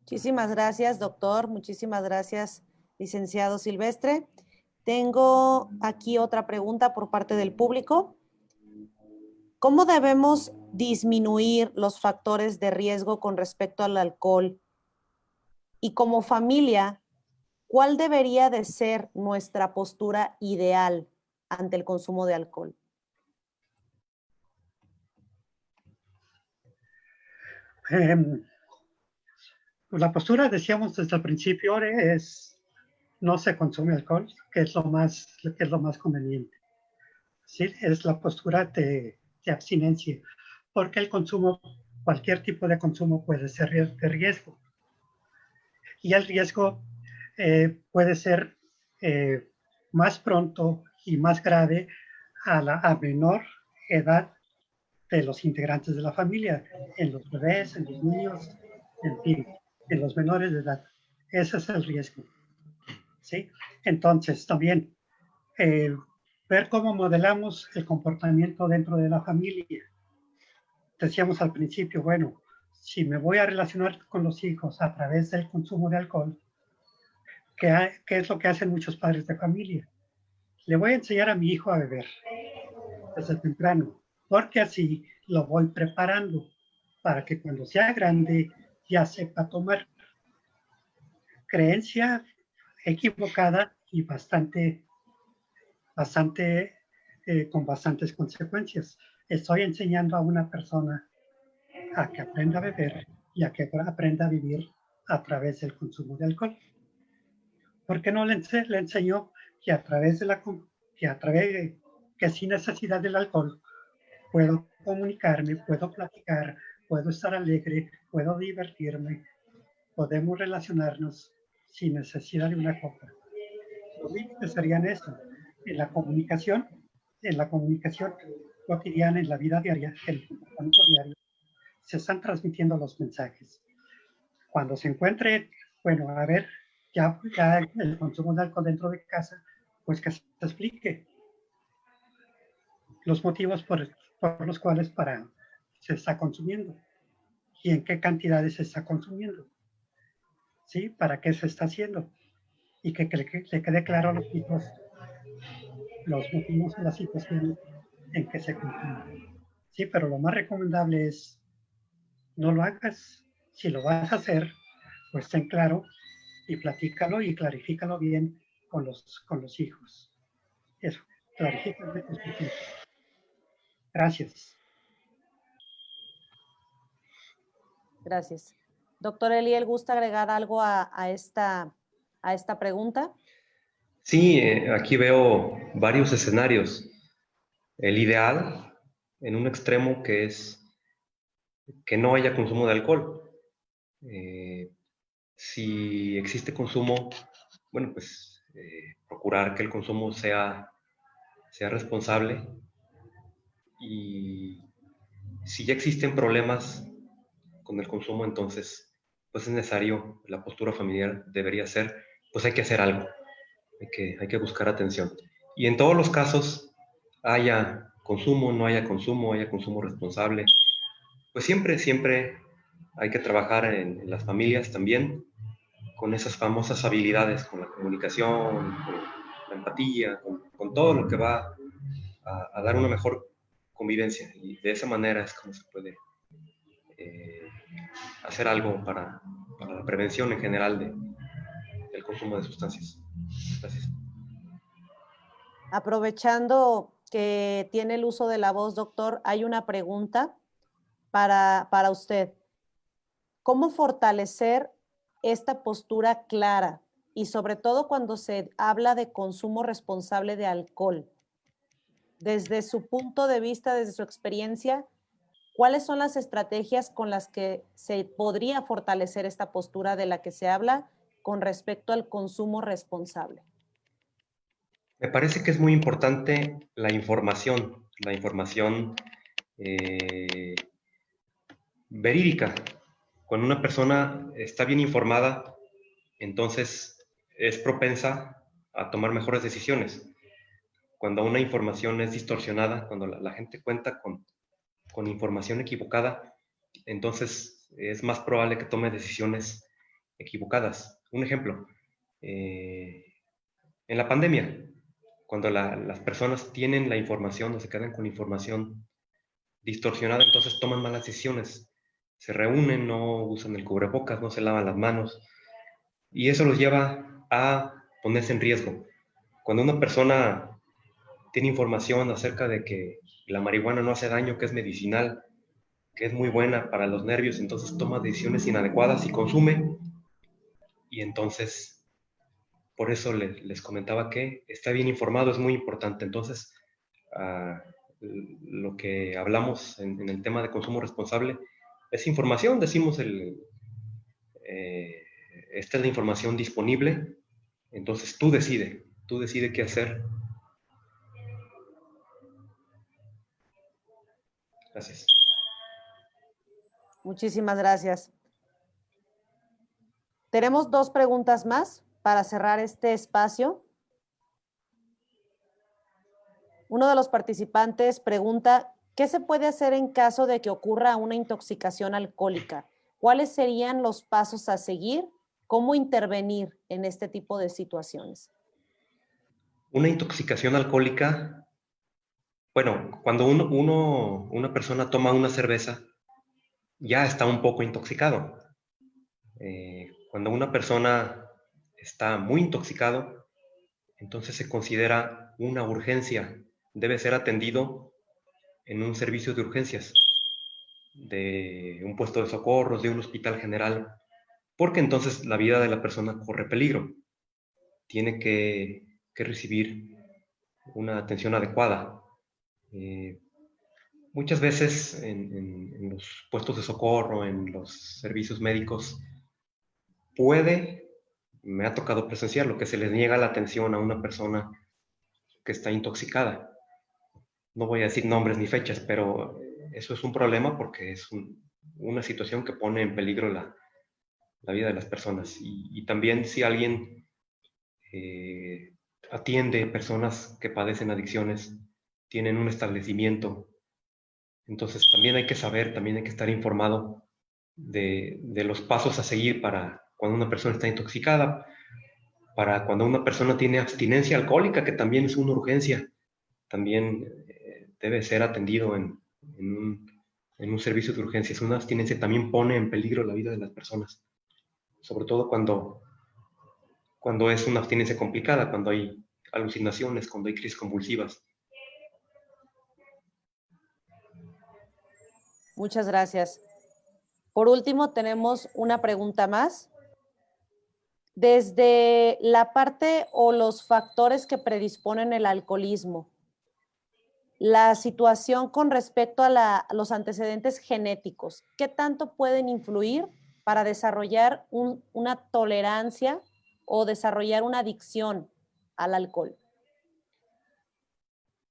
S1: Muchísimas gracias, doctor. Muchísimas gracias, licenciado Silvestre. Tengo aquí otra pregunta por parte del público. ¿Cómo debemos disminuir los factores de riesgo con respecto al alcohol? Y como familia, ¿cuál debería de ser nuestra postura ideal ante el consumo de alcohol?
S2: La postura, decíamos desde el principio, es no se consume alcohol, que es lo más conveniente. ¿Sí? Es la postura de abstinencia, porque el consumo, cualquier tipo de consumo puede ser de riesgo. Y el riesgo puede ser más pronto y más grave a menor edad de los integrantes de la familia, en los bebés, en los niños, en fin, en los menores de edad. Ese es el riesgo. ¿Sí? Entonces, también ver cómo modelamos el comportamiento dentro de la familia. Decíamos al principio, bueno, si me voy a relacionar con los hijos a través del consumo de alcohol, ¿qué es lo que hacen muchos padres de familia? Le voy a enseñar a mi hijo a beber desde temprano, porque así lo voy preparando para que cuando sea grande ya sepa tomar. Creencia equivocada y con bastantes consecuencias. Estoy enseñando a una persona a que aprenda a beber y a que aprenda a vivir a través del consumo de alcohol. ¿Por qué no le enseño que que sin necesidad del alcohol puedo comunicarme, puedo platicar, puedo estar alegre, puedo divertirme, podemos relacionarnos sin necesidad de una copa? Los límites serían eso, en la comunicación cotidiana, en la vida diaria, en el comportamiento diario, se están transmitiendo los mensajes. Cuando se encuentre, bueno, a ver, ya el consumo de alcohol dentro de casa, pues que se explique los motivos por los cuales se está consumiendo y en qué cantidades se está consumiendo, ¿sí? ¿Para qué se está haciendo? Y que le quede claro a los hijos los motivos y las situaciones en que se consume. Sí, pero lo más recomendable es no lo hagas. Si lo vas a hacer, pues ten claro y platícalo y clarifícalo bien con los hijos. Eso, clarifícalo. Gracias.
S1: Gracias. Doctor Eliel, ¿gusta agregar algo a esta pregunta?
S6: Sí, aquí veo varios escenarios. El ideal, en un extremo, que es que no haya consumo de alcohol. Si existe consumo, bueno, pues procurar que el consumo sea responsable, y si ya existen problemas con el consumo, entonces pues es necesario, la postura familiar debería ser, pues hay que hacer algo, hay que buscar atención. Y en todos los casos, haya consumo, no haya consumo responsable, pues siempre hay que trabajar en las familias también con esas famosas habilidades, con la comunicación, con la empatía, con todo lo que va a dar una mejor convivencia. Y de esa manera es como se puede hacer algo para la prevención en general del consumo de sustancias. Gracias.
S1: Aprovechando que tiene el uso de la voz, doctor, hay una pregunta para usted. ¿Cómo fortalecer esta postura clara y sobre todo cuando se habla de consumo responsable de alcohol? Desde su punto de vista, desde su experiencia, ¿cuáles son las estrategias con las que se podría fortalecer esta postura de la que se habla con respecto al consumo responsable?
S6: Me parece que es muy importante la información verídica. Cuando una persona está bien informada, entonces es propensa a tomar mejores decisiones. Cuando una información es distorsionada, cuando la gente cuenta con información equivocada, entonces es más probable que tome decisiones equivocadas. Un ejemplo, en la pandemia, cuando las personas tienen la información o se quedan con información distorsionada, entonces toman malas decisiones. Se reúnen, no usan el cubrebocas, no se lavan las manos, y eso los lleva a ponerse en riesgo. Cuando una persona tiene información acerca de que la marihuana no hace daño, que es medicinal, que es muy buena para los nervios, entonces toma decisiones inadecuadas y consume. Y entonces, por eso les comentaba que está bien informado es muy importante. Entonces, lo que hablamos en el tema de consumo responsable es información, decimos esta es la información disponible, entonces tú decide qué hacer. Gracias.
S1: Muchísimas gracias. Tenemos 2 preguntas más para cerrar este espacio. Uno de los participantes pregunta, ¿qué se puede hacer en caso de que ocurra una intoxicación alcohólica? ¿Cuáles serían los pasos a seguir? ¿Cómo intervenir en este tipo de situaciones?
S6: Una intoxicación alcohólica, bueno, cuando una persona toma una cerveza, ya está un poco intoxicado. Cuando una persona está muy intoxicado, entonces se considera una urgencia. Debe ser atendido en un servicio de urgencias, de un puesto de socorros, de un hospital general, porque entonces la vida de la persona corre peligro. Tiene que recibir una atención adecuada. Muchas veces en los puestos de socorro, en los servicios médicos, me ha tocado presenciar lo que se les niega la atención a una persona que está intoxicada. No voy a decir nombres ni fechas, pero eso es un problema porque es una situación que pone en peligro la vida de las personas. Y también si alguien atiende personas que padecen adicciones, tienen un establecimiento, entonces también hay que saber, también hay que estar informado de los pasos a seguir para cuando una persona está intoxicada, para cuando una persona tiene abstinencia alcohólica, que también es una urgencia, también debe ser atendido en un servicio de urgencias. Una abstinencia también pone en peligro la vida de las personas, sobre todo cuando es una abstinencia complicada, cuando hay alucinaciones, cuando hay crisis convulsivas.
S1: Muchas gracias. Por último, tenemos una pregunta más. Desde la parte o los factores que predisponen el alcoholismo, la situación con respecto a los antecedentes genéticos, ¿qué tanto pueden influir para desarrollar una tolerancia o desarrollar una adicción al alcohol?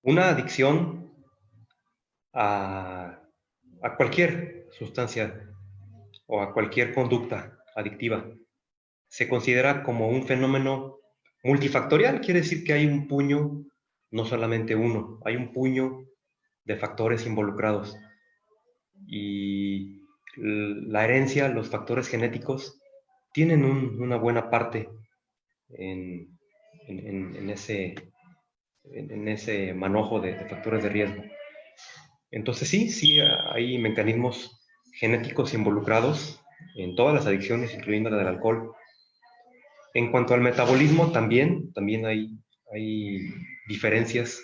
S6: Una adicción a cualquier sustancia o a cualquier conducta adictiva se considera como un fenómeno multifactorial. Quiere decir que hay un puño, no solamente uno, hay un puño de factores involucrados. Y la herencia, los factores genéticos, tienen una buena parte en ese manojo de factores de riesgo. Entonces sí hay mecanismos genéticos involucrados en todas las adicciones, incluyendo la del alcohol. En cuanto al metabolismo, también hay diferencias,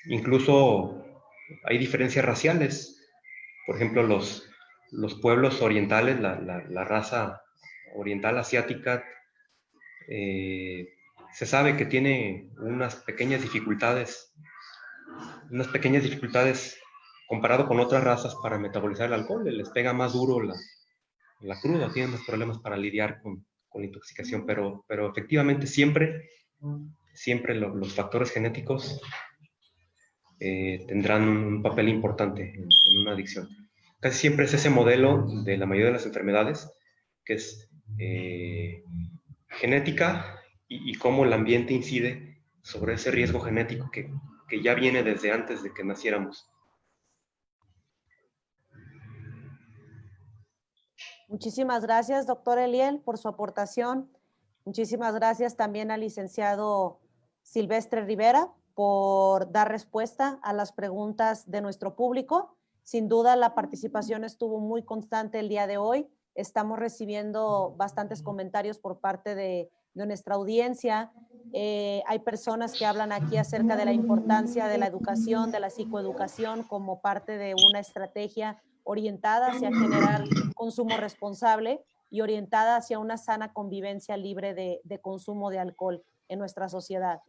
S6: incluso hay diferencias raciales. Por ejemplo, los pueblos orientales, la raza oriental asiática, se sabe que tiene unas pequeñas dificultades comparado con otras razas para metabolizar el alcohol. Les pega más duro la cruda, tienen más problemas para lidiar con la intoxicación, pero efectivamente siempre los factores genéticos tendrán un papel importante en una adicción. Casi siempre es ese modelo de la mayoría de las enfermedades, que es genética y cómo el ambiente incide sobre ese riesgo genético que ya viene desde antes de que naciéramos.
S1: Muchísimas gracias, doctor Eliel, por su aportación. Muchísimas gracias también al licenciado Silvestre Rivera por dar respuesta a las preguntas de nuestro público. Sin duda, la participación estuvo muy constante el día de hoy. Estamos recibiendo bastantes comentarios por parte de nuestra audiencia. Hay personas que hablan aquí acerca de la importancia de la educación, de la psicoeducación como parte de una estrategia orientada hacia generar consumo responsable y orientada hacia una sana convivencia libre de consumo de alcohol en nuestra sociedad.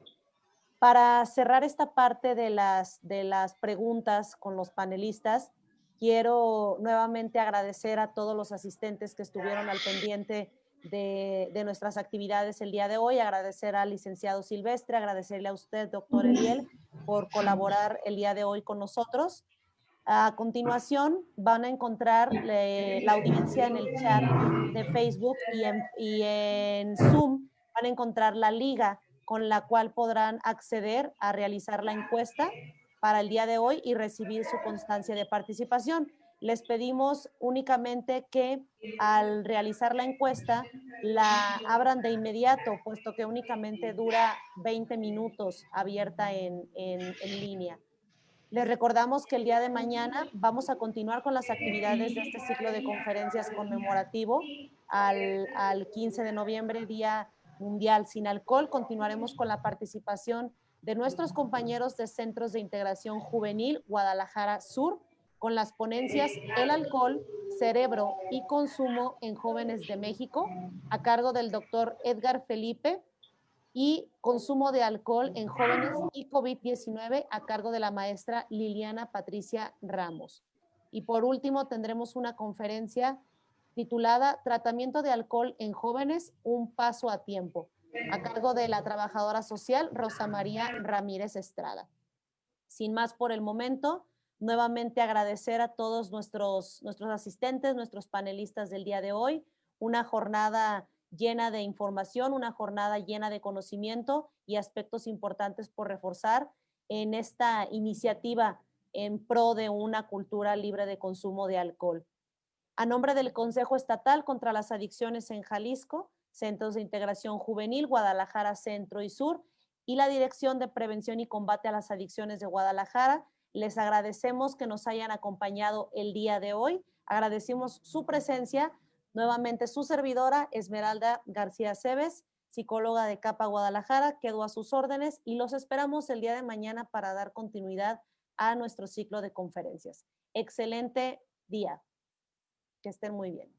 S1: Para cerrar esta parte de las preguntas con los panelistas, quiero nuevamente agradecer a todos los asistentes que estuvieron al pendiente de nuestras actividades el día de hoy, agradecer al licenciado Silvestre, agradecerle a usted, doctor Eliel, por colaborar el día de hoy con nosotros. A continuación van a encontrar la audiencia en el chat de Facebook y en Zoom van a encontrar la liga con la cual podrán acceder a realizar la encuesta para el día de hoy y recibir su constancia de participación. Les pedimos únicamente que al realizar la encuesta la abran de inmediato, puesto que únicamente dura 20 minutos abierta en línea. Les recordamos que el día de mañana vamos a continuar con las actividades de este ciclo de conferencias conmemorativo al 15 de noviembre, Día Mundial Sin Alcohol. Continuaremos con la participación de nuestros compañeros de Centros de Integración Juvenil Guadalajara Sur, con las ponencias El Alcohol, Cerebro y Consumo en Jóvenes de México, a cargo del doctor Edgar Felipe, y Consumo de Alcohol en Jóvenes y COVID-19 a cargo de la maestra Liliana Patricia Ramos. Y por último tendremos una conferencia titulada Tratamiento de Alcohol en Jóvenes, un paso a tiempo, a cargo de la trabajadora social Rosa María Ramírez Estrada. Sin más por el momento, nuevamente agradecer a todos nuestros asistentes, nuestros panelistas del día de hoy, una jornada llena de información, una jornada llena de conocimiento y aspectos importantes por reforzar en esta iniciativa en pro de una cultura libre de consumo de alcohol. A nombre del Consejo Estatal contra las Adicciones en Jalisco, Centros de Integración Juvenil, Guadalajara Centro y Sur, y la Dirección de Prevención y Combate a las Adicciones de Guadalajara, les agradecemos que nos hayan acompañado el día de hoy. Agradecemos su presencia. Nuevamente su servidora, Esmeralda García Cebes, psicóloga de CAPA Guadalajara, quedo a sus órdenes y los esperamos el día de mañana para dar continuidad a nuestro ciclo de conferencias. Excelente día. Que estén muy bien.